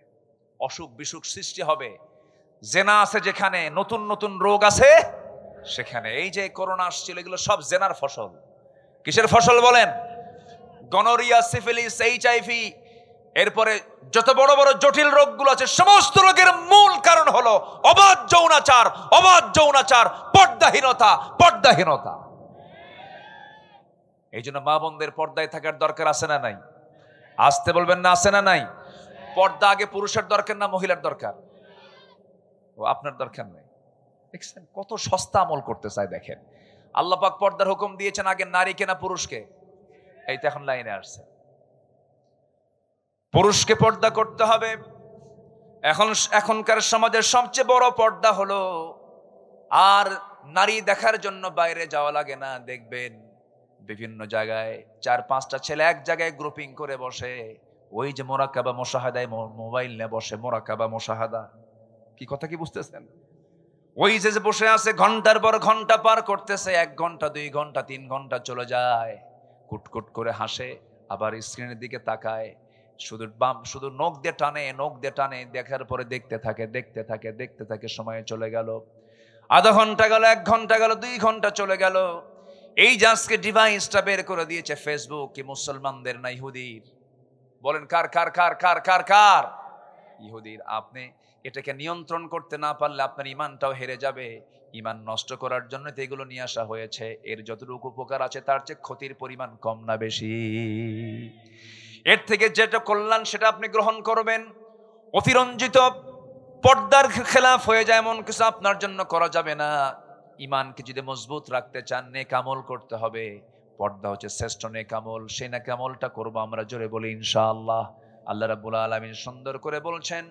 অসুখ বিসুখ সৃষ্টি হবে। জেনা আছে যেখানে, নতুন নতুন রোগ আছে সেখানে। এই যে করোনা আসছিল, এগুলো সব জেনার ফসল। কিসের ফসল বলেন? গনোরিয়া, সিফিলিস, HIV, এরপরে যত বড় বড় জটিল রোগগুলো আছে, সমস্ত রোগের মূল কারণ হলো অবাধ যৌনাচার, অবাধ যৌনাচার, পর্দাহীনতা। এই জন্য মা বোনদের পর্দায় থাকার দরকার আছে না নাই? আসতে বলবেন না, আছে না নাই? পর্দা আগে পুরুষের দরকার না মহিলার দরকার? ও, আপনার দরকার নেই। দেখছেন কত সস্তা আমল করতে চায়। দেখেন আল্লাহ পাক পর্দার হুকুম দিয়েছেন আগে নারীকে না পুরুষকে? এই তো এখন লাইনে আসছে, পুরুষকে পর্দা করতে হবে। এখনকার সমাজের সবচেয়ে বড় পর্দা হলো, আর নারী দেখার জন্য বাইরে যাওয়া লাগে না। দেখবেন বিভিন্ন জায়গায় 4-5টা ছেলে এক জায়গায় গ্রুপিং করে বসে, ওই যে মোরাকাবা মুশাহাদায় মোবাইল নিয়ে বসে, মোরাকাবা মুশাহাদা কি কথা কি বুঝতেছেন? ওই যে বসে আছে ঘন্টার পর ঘন্টা পার করতেছে, 1 ঘন্টা 2 ঘন্টা 3 ঘন্টা চলে যায়, কুটকুট করে হাসে, আবার স্ক্রিনের দিকে তাকায়, শুধু নখ দিয়ে টানে, দেখার পরে দেখতে থাকে, সময় চলে গেল, আধা ঘন্টা গেল, 1 ঘন্টা গেল, 2 ঘন্টা চলে গেল। এই যে আজকে ডিভাইসটা বের করে দিয়েছে ফেসবুক, কি মুসলমানদের না ইহুদির? বলেন কার কার কার কার কার কার? ইহুদির। আপনি এটাকে নিয়ন্ত্রণ করতে না পারলে আপনার ইমানটাও হেরে যাবে। ইমান নষ্ট করার জন্য তো এগুলো নিয়ে আসা হয়েছে। এর যতটুকু উপকার আছে তার চেয়ে ক্ষতির পরিমাণ কম না বেশি? এর থেকে যেটা কল্যাণ সেটা আপনি গ্রহণ করবেন। অতিরঞ্জিত পর্দার খেলাফ হয়ে যায় এমন কিছু আপনার জন্য করা যাবে না। ইমানকে যদি মজবুত রাখতে চান, নেক আমল করতে হবে। পর্দা হচ্ছে শ্রেষ্ঠ নেক আমল। সেই নেক আমলটা করবো আমরা, জোরে বলি ইনশাআল্লাহ। আল্লাহ রাব্বুল আলামিন সুন্দর করে বলছেন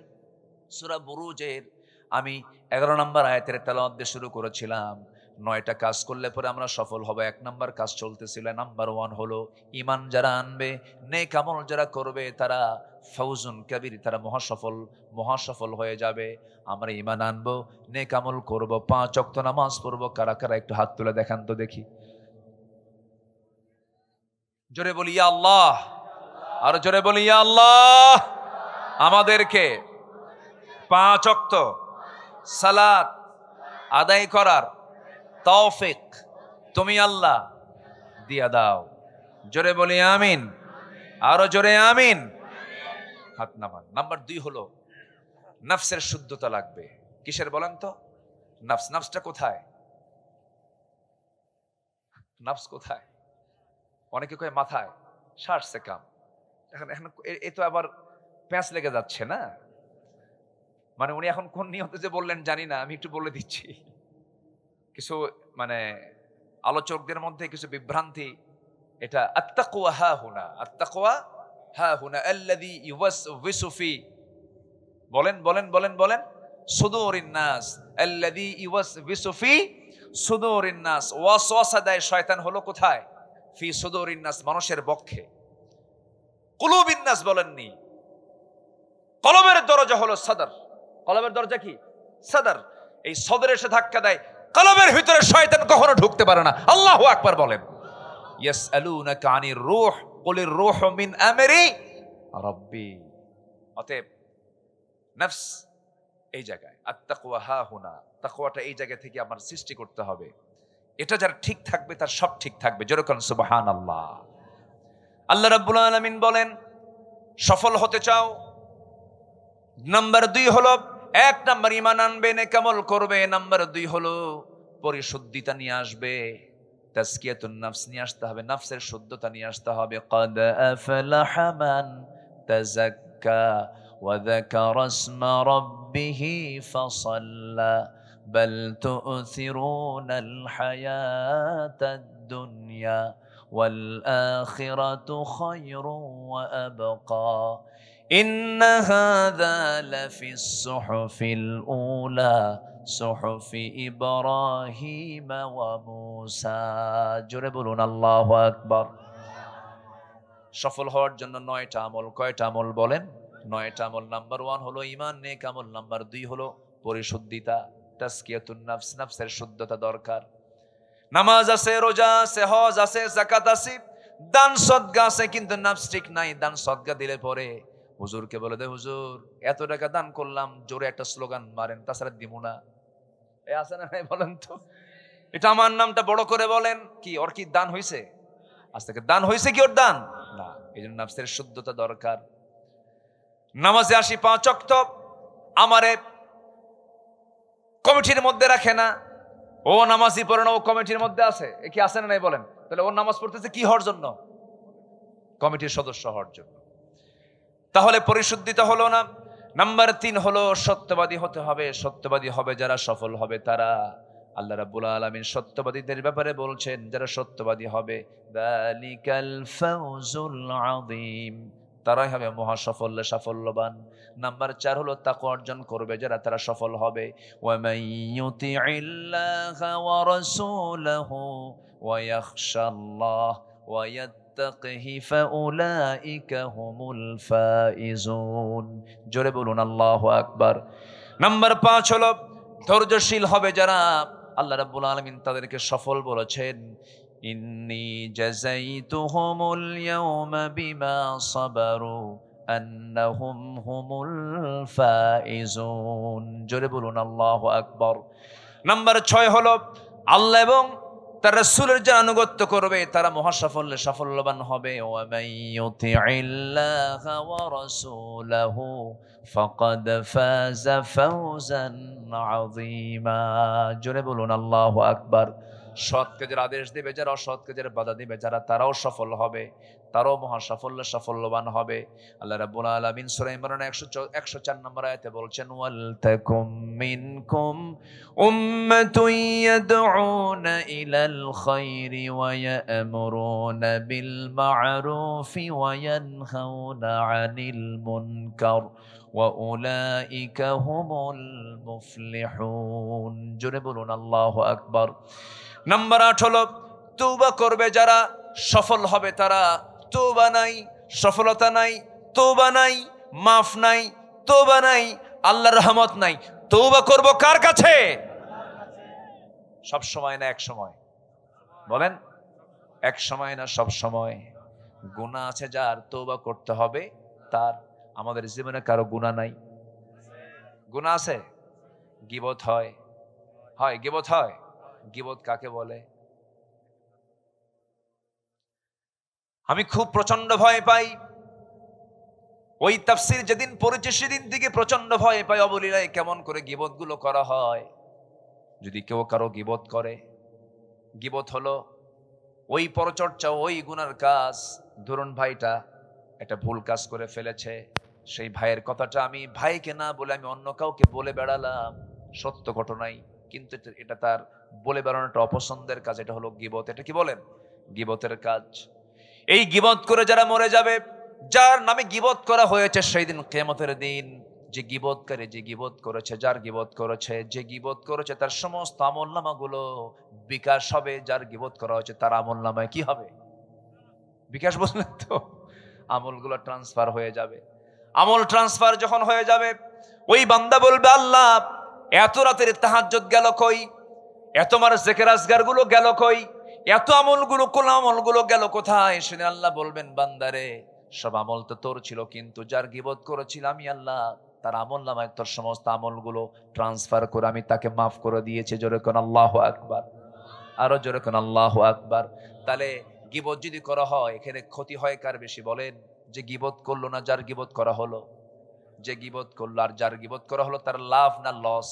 সূরা বুরুজের, আমি 11 নম্বর আয়াতের তেলাওয়াত দিয়ে শুরু করেছিলাম। 9টা কাজ করলে পরে আমরা সফল হব। 1 নম্বর কাজ চলতেছিল। নাম্বার 1 হলো ঈমান যারা আনবে, নেক আমল যারা করবে, তারা ফাউজুন কাবীর, তারা মহাসফল হয়ে যাবে। আমরা ঈমান আনবো, নেক আমল করব, 5 ওয়াক্ত নামাজ পড়বো। কারা কারা একটু হাত তুলে দেখান তো দেখি। জোরে বলি ইয়া আল্লাহ, আর জোরে বলি ইয়া আল্লাহ। আমাদেরকে 5 ওয়াক্ত সালাত আদায় করার তৌফিক তুমি আল্লাহ দিয়া দাও। জোরে বলি আমিন, আরো জোরে আমিন। হাত নামান। নাম্বার 2 হলো নফসের শুদ্ধতা লাগবে। কিসের বলেন তো? নফসটা কোথায়? নফস কোথায়? অনেকে কয় মাথায়, সারছে কাম। এখন এ তো আবার প্যাঁচ লেগে যাচ্ছে না? মানে উনি এখন কোন নিয়তে যে বললেন জানি না, আমি একটু বলে দিচ্ছি। কিছু মানে আলোচকদের মধ্যে কিছু বিভ্রান্তি। এটা আত্তাকওয়া হা হুনা, আত্তাকওয়া হা হুনা আল্লাযী ইউওয়াসওয়িসু ফি, বলেন বলেন বলেন বলেন, সুদুরিন নাস, আল্লাযী ইউওয়াসওয়িসু ফি সুদুরিন নাস। ওয়াসওয়াসা দেয় শয়তান হলো কোথায়? ফি সুদুরিন নাস, মানুষের বক্ষে। কুলুবিন নাস বলেননি। কলবের দরজা হলো সদর। কলবের দরজা কি? সদর। এই সদরে এসে ধাক্কা দেয়, কলবের ভিতরে শয়তান কখনো ঢুকতে পারে না। আল্লাহু আকবার বলেন। ইয়াসআলুনাকা আনির রূহ কুলির রূহু মিন আমরি রাব্বি। অতএব নফস এই জায়গায়, আত্তাকওয়া হা হুনা, তাকওয়াটা এই জায়গা থেকে আমার সৃষ্টি করতে হবে। এটা যার ঠিক থাকবে তার সব ঠিক থাকবে। যেরকম সুবহানাল্লাহ। আল্লাহ রাব্বুল আলামিন বলেন, সফল হতে চাও, নাম্বার 2 হলো 1 নাম্বার ঈমান আনবে, নেক আমল করবে। নাম্বার 2 হলো পরিশুদ্ধিতা নিয়ে আসবে, তাজকিয়াতুন নফস নিয়ে আসতে হবে, নফসের শুদ্ধতা নিয়ে আসতে হবে। ক্বাদ আফলাহা মান তাযাক্কা ওয়া যাকারা ইসমা রাব্বিহি ফাসাল্লা বাল তু'থিরুনাল হায়াতাদ দুনিয়া ওয়াল আখিরাতু খায়রুন ওয়া আবকা إن هذا لفي الصحف الأولى صحف إبراهيم وموسى। জোরে বলুন আল্লাহু আকবার। সফল হওয়ার জন্য 9টা আমল। কয়টা আমল বলেন? 9টা আমল। নাম্বার 1 হলো ঈমান, নেক আমল। নাম্বার 2 হলো পরিশুদ্ধিতা, তাজকিয়াতুন নফস, নফসের শুদ্ধতা দরকার। নামাজ আছে, রোজা আছে, হজ আছে, যাকাত আছে, দান সদকা আছে, কিন্তু নফস ঠিক নাই। দান সদকা দিলে পরে হুজুরকে বলে দে, হুজুর এত টাকা দান করলাম, জোরে একটা স্লোগান মারেন, তাছাড়া দিব না। এ আছে না নাই বলেন তো? এটা আমার নামটা বড় করে বলেন, কি ওর কি দান হইছে? আজ থেকে দান হইছে কি ওর দান? না। এই জন্য নফসের শুদ্ধতা দরকার। নামাজে আসি 5 ওয়াক্ত, আমারে কমিটির মধ্যে রাখে না। ও নামাজই পড়ে না, ও কমিটির মধ্যে আছে। এ কি আছে না নাই বলেন? তাহলে ও নামাজ পড়তেছে কি হওয়ার জন্য? কমিটির সদস্য হওয়ার জন্য। তাহলে পরিশুদ্ধিতা হলো না। নাম্বার 3 হলো সত্যবাদী হতে হবে। সত্যবাদী হবে যারা, সফল হবে তারা। আল্লাহ রাব্বুল আলামিন সত্যবাদীদের ব্যাপারে বলছেন, যারা সত্যবাদী হবে, যালিকাল ফাওজুল আযীম, তারাই হবে মহা সাফল্যে সাফল্যবান। নাম্বার 4 হলো তাকওয়া অর্জন করবে যারা, তারা সফল হবে। ওয়ামান ইউতিইল্লাহা ওয়া রাসূলাহু ওয়া ইয়াখশাল্লাহ ওয়া ইয়াত্তাকিহি ফাউলাইকা হুমুল ফাইজুন। জোরে বলুন আল্লাহু আকবার। নাম্বার 5 হলো ধৈর্যশীল হবে যারা, আল্লাহ রাব্বুল আলামিন তাদেরকে সফল বলেছেন। ইন্নী জাযাইতুহুমুল ইয়াওমা বিমা সাবারু আন্নাহুম হুমুল ফাইজুন। জোরে বলুন আল্লাহু আকবার। নাম্বার 6 হলো আল্লাহ এবং তার রাসূলের যারা আনুগত্য করবে তারা মহা সাফল্যে সাফল্যবান হবে। ওয়া মান ইউতিইল্লাহা ওয়া রাসূলাহু ফাকাদ ফাযা ফাওজান আযীমা। জোরে বলুন আল্লাহু আকবার। সৎ কাজের আদেশ দেবে যারা, অসৎ কাজের বাধা দেবে যারা, তারাও সফল হবে, তারাও মহা সাফল্য সাফল্যবান হবে। আল্লাহ রাব্বুল আলামিন সূরা ইমরান 104 নম্বর আয়াতে বলছেন, ওয়াল তাকুম মিনকুম উম্মাতুন ইয়াদউনা ইলাল খায়রি ওয়া ইয়া'মুরুনা বিল মা'রুফি ওয়া ইয়ানহাউনা আনিল মুনকার ওয়া উলাইকা হুমুল মুফলিহুন। জোরে বলুন আল্লাহু আকবার। নাম্বার 8 হলো তওবা করবে যারা, সফল হবে তারা। তওবা নাই, সফলতা নাই, তওবা নাই, মাফ নাই, তওবা নাই, আল্লাহর রহমত নাই। তওবা করব কার কাছে? সব সময় না এক সময়? বলেন, এক সময় না সব সময়। গুনাহ আছে যার, তওবা করতে হবে তার। আমাদের জীবনে কারো গুনাহ নাই? গুনাহ আছে? গীবত হয়, হয় গীবত হয়। গীবত কাকে বলে? আমি খুব প্রচন্ড ভয় পাই, ওই তাফসীর যেদিন পড়েছি সেদিন থেকে প্রচন্ড ভয় পাই। অবলীলায় কেমন করে গীবত গুলো করা হয়। যদি কেউ কারো গীবত করে, গীবত হলো ওই পরচর্চা, ওই গুনার কাজ। ধরুন ভাইটা একটা ভুল কাজ করে ফেলেছে, সেই ভাইয়ের কথাটা আমি ভাইকে না বলে আমি অন্য কাউকে বলে বেড়ালাম, সত্য ঘটনাই, কিন্তু এটা তার বলে বেড়ানোটা অপছন্দের কাজ। এটা হলো গীবত। এটা কি বলেন? গীবতের কাজ। এই গীবত করে যারা মরে যাবে, যার নামে গীবত করা হয়েছে, সেই দিন কিয়ামতের দিন যে গীবতকারী, যে গীবত করেছে, যার গীবত করেছে, যে গীবত করেছে তার সমস্ত আমলনামাগুলো বিকাশ হবে। যার গীবত করা হয়েছে তার আমলনামায় কি হবে? বিকাশ। বললেন তো, আমলগুলো ট্রান্সফার হয়ে যাবে। আমল ট্রান্সফার যখন হয়ে যাবে, ওই বান্দা বলবে, আল্লাহ এত রাতের তাহাজ্জুদ গেল কই, এত মার জিকির আজগার গুলো গেল কই, এত আমলগুলো, কোন আমলগুলো গেল কোথায়? সেদিন আল্লাহ বলবেন, বান্দারে সব আমল তো তোর ছিল, কিন্তু যার গীবত করেছিল আমি আল্লাহ, তার আমলনামায় তোর সমস্ত আমলগুলো ট্রান্সফার করে আমি তাকে মাফ করে দিয়েছি। জোরে কোন আল্লাহু আকবার। আরো জোরে কোন আল্লাহু আকবার। তাহলে গীবত যদি করা হয়, এখানে ক্ষতি হয় কার বেশি বলেন? যে গীবত করলো না যার গীবত করা হলো? যে গীবত করলো আর যার গীবত করা হলো, তার লাভ না লস?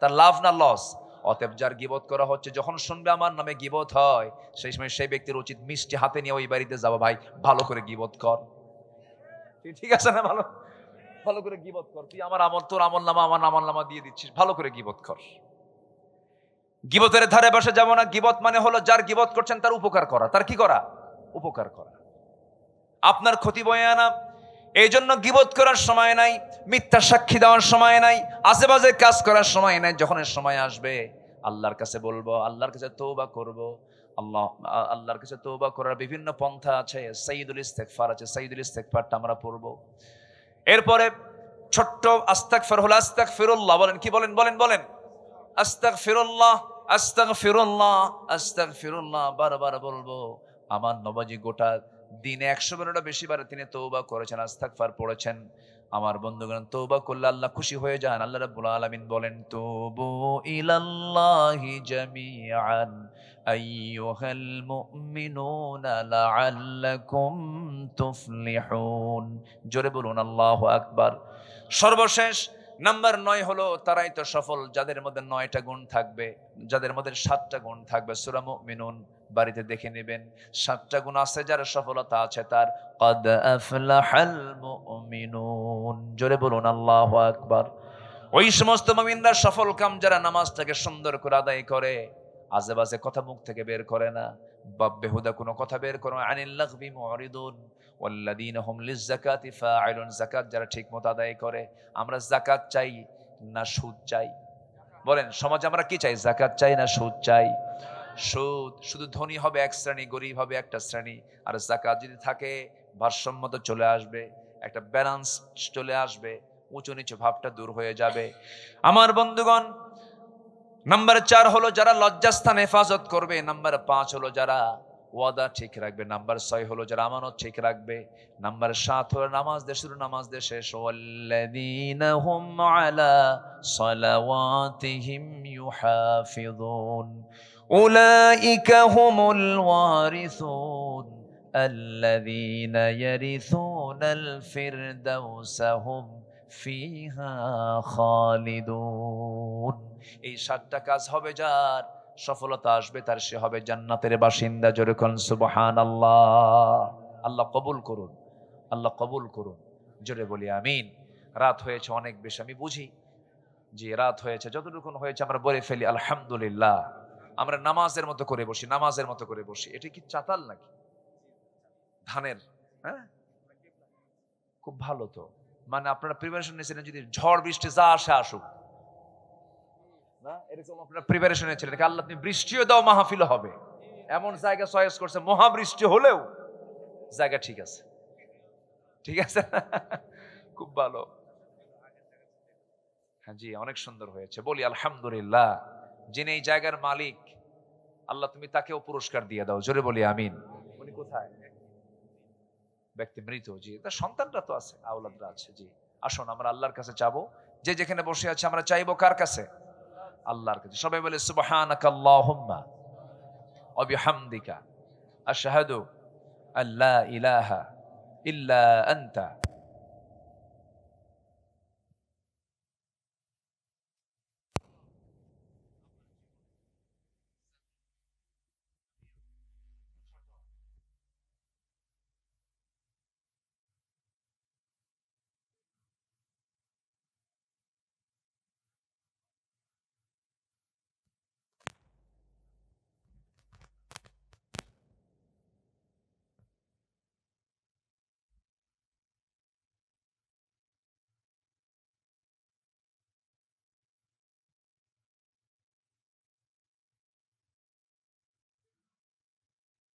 তার লাভ না লস? অতএব যার গীবত করা হচ্ছে, যখন শুনবে আমার নামে গীবত হয়, সেই সময় সেই ব্যক্তির উচিত মিষ্টি হাতে নিয়ে ওই বাড়িতে যাবো, ভাই ভালো করে গীবত কর। ঠিক আছে না? ভালো ভালো করে গীবত কর। তুই আমার আমল, তোর আমল নামা আমার আমল নামা দিয়ে দিচ্ছিস, ভালো করে গীবত কর। গীবতের ধারে বসে যাব না। গীবত মানে হলো যার গীবত করছেন তার উপকার করা। তার কি করা? উপকার করা, আপনার ক্ষতি বয়ে আনা। এই জন্য গীবত করার সময় নাই, মিথ্যা সাক্ষী দেওয়ার সময় নাই, আশেপাশে কাজ করার সময় নাই। যখন এর সময় আসবে, আল্লাহর কাছে বলবো, আল্লাহর কাছে তওবা করব। আল্লাহর কাছে তওবা করার বিভিন্ন পন্থা আছে। সাইয়্যিদুল ইস্তিগফার আছে, সাইয়্যিদুল ইস্তিগফারটা আমরা পড়ব। এরপরে ছোট্ট আস্তাগফির হলো আস্তাগফিরুল্লাহ। বলেন, কি বলেন? বলেন বলেন, আস্তাগফিরুল্লাহ, আস্তাগফিরুল্লাহ, আস্তাগফিরুল্লাহ বারবার বলবো। আমার নবী গোটা দিনে 100 বারেরও বেশি বার তিনি তওবা করেছেন, ইস্তিগফার পড়েছেন। আমার বন্ধুগণ, তওবা করলে আল্লাহ খুশি হয়ে যান। আল্লাহ রাব্বুল আলামিন বলেন, তুবু ইলাল্লাহি জামিআন আইয়ুহাল মুমিনুনা লাআল্লাকুম তুফলিহুন। জোরে বলুন আল্লাহু আকবার। সর্বশেষ নাম্বার 9 হলো তারাই তো সফল যাদের মধ্যে 9টা গুণ থাকবে, যাদের মধ্যে 7টা গুণ থাকবে। সূরা মুমিনুন বাড়িতে দেখে নেবেন, 7টা গুণ আছে যার সফলতা আছে তার। ক্বাদ আফলাহাল মুমিনুন। জোরে বলুন আল্লাহু আকবার। ওই সমস্ত মুমিনরা সফল কাম যারা নামাজটাকে সুন্দর করে আদায় করে, আজে বাজে কথা মুখ থেকে বের করে না, বা বেহুদা কোনো কথা বের করে না। আনিল লাগবি মুরিদুন ওয়াল্লাযীনা হুম লিয-যাকাতি ফাঈলুন। যাকাত যারা ঠিকমতো আদায় করে। আমরা যাকাত চাই না সুদ চাই? বলেন সমাজে আমরা কি চাই? যাকাত চাই না সুদ চাই? সুদ। শুধু ধনী হবে এক শ্রেণী, গরিব হবে একটা শ্রেণী। আর যাকাত যদি থাকে ভারসাম্য তো চলে আসবে, একটা ব্যালেন্স চলে আসবে, উঁচু নিচু ভাবটা দূর হয়ে যাবে। আমার বন্ধুগণ, নাম্বার 4 হলো যারা লজ্জাস্থান হেফাজত করবে। নাম্বার 5 হলো যারা ওয়াদা ঠিক রাখবে। নাম্বার 6 হলো যারা আমানত ঠিক রাখবে। নাম্বার 7 হলো নামাজ দিয়ে শুরু, নামাজ দিয়ে শেষ। ওয়াল্লাযীনা হুম আলা সালাওয়াতিহিম ইউহাফিযুন উলাইকা হুমুল ওয়ারিসুন আল্লাযীনা ইয়ারিসুনাল ফিরদাউসা হুম ফিহা খালিদুন। এই 7টা কাজ হবে যার, সফলতা আসবে তার, সে হবে জান্নাতের বাসিন্দা। জোরে কোন সুবহানাল্লাহ। আল্লাহ কবুল করুন, আল্লাহ কবুল করুন। জোরে বলি আমিন। রাত হয়েছে অনেক বেশি, আমি বুঝি যে রাত হয়েছে, যতটুকু হয়েছে আমরা বলে ফেলি আলহামদুলিল্লাহ। আমরা নামাজের মতো করে বসি, নামাজের মতো করে বসি। এটা কি চাতাল নাকি ধানের? হ্যাঁ, খুব ভালো তো। মানে আপনারা প্রিপারেশন নিয়েছিলেন যদি ঝড় বৃষ্টি যা আসে আসুক, না এরকম আপনারা প্রিপারেশন নিয়েছিলেন। আল্লাহ তুমি বৃষ্টিও দাও, মাহফিল হবে, এমন জায়গা চয়েস করছে। মহাবৃষ্টি হলেও জায়গা ঠিক আছে, ঠিক আছে। খুব ভালো। হ্যাঁ জি, অনেক সুন্দর হয়েছে। বলি আলহামদুলিল্লাহ। যিনি এই জায়গার মালিক, আল্লাহ তুমি তাকেও পুরস্কার দিয়ে দাও। জোরে বলি আমিন। উনি কোথায়? ব্যক্তি মৃত। জি, তার সন্তানরা তো আছে, আওলাদরা আছে। জি, আসুন আমরা আল্লাহর কাছে চাবো। যে যেখানে বসে আছে আমরা চাইবো কার কাছে? আল্লাহর কাছে। সবাই বলে সুবহানাকাল্লাহুম্মা ওয়া বিহামদিকা আশহাদু আল্লা ইলাহা ইল্লা আনতা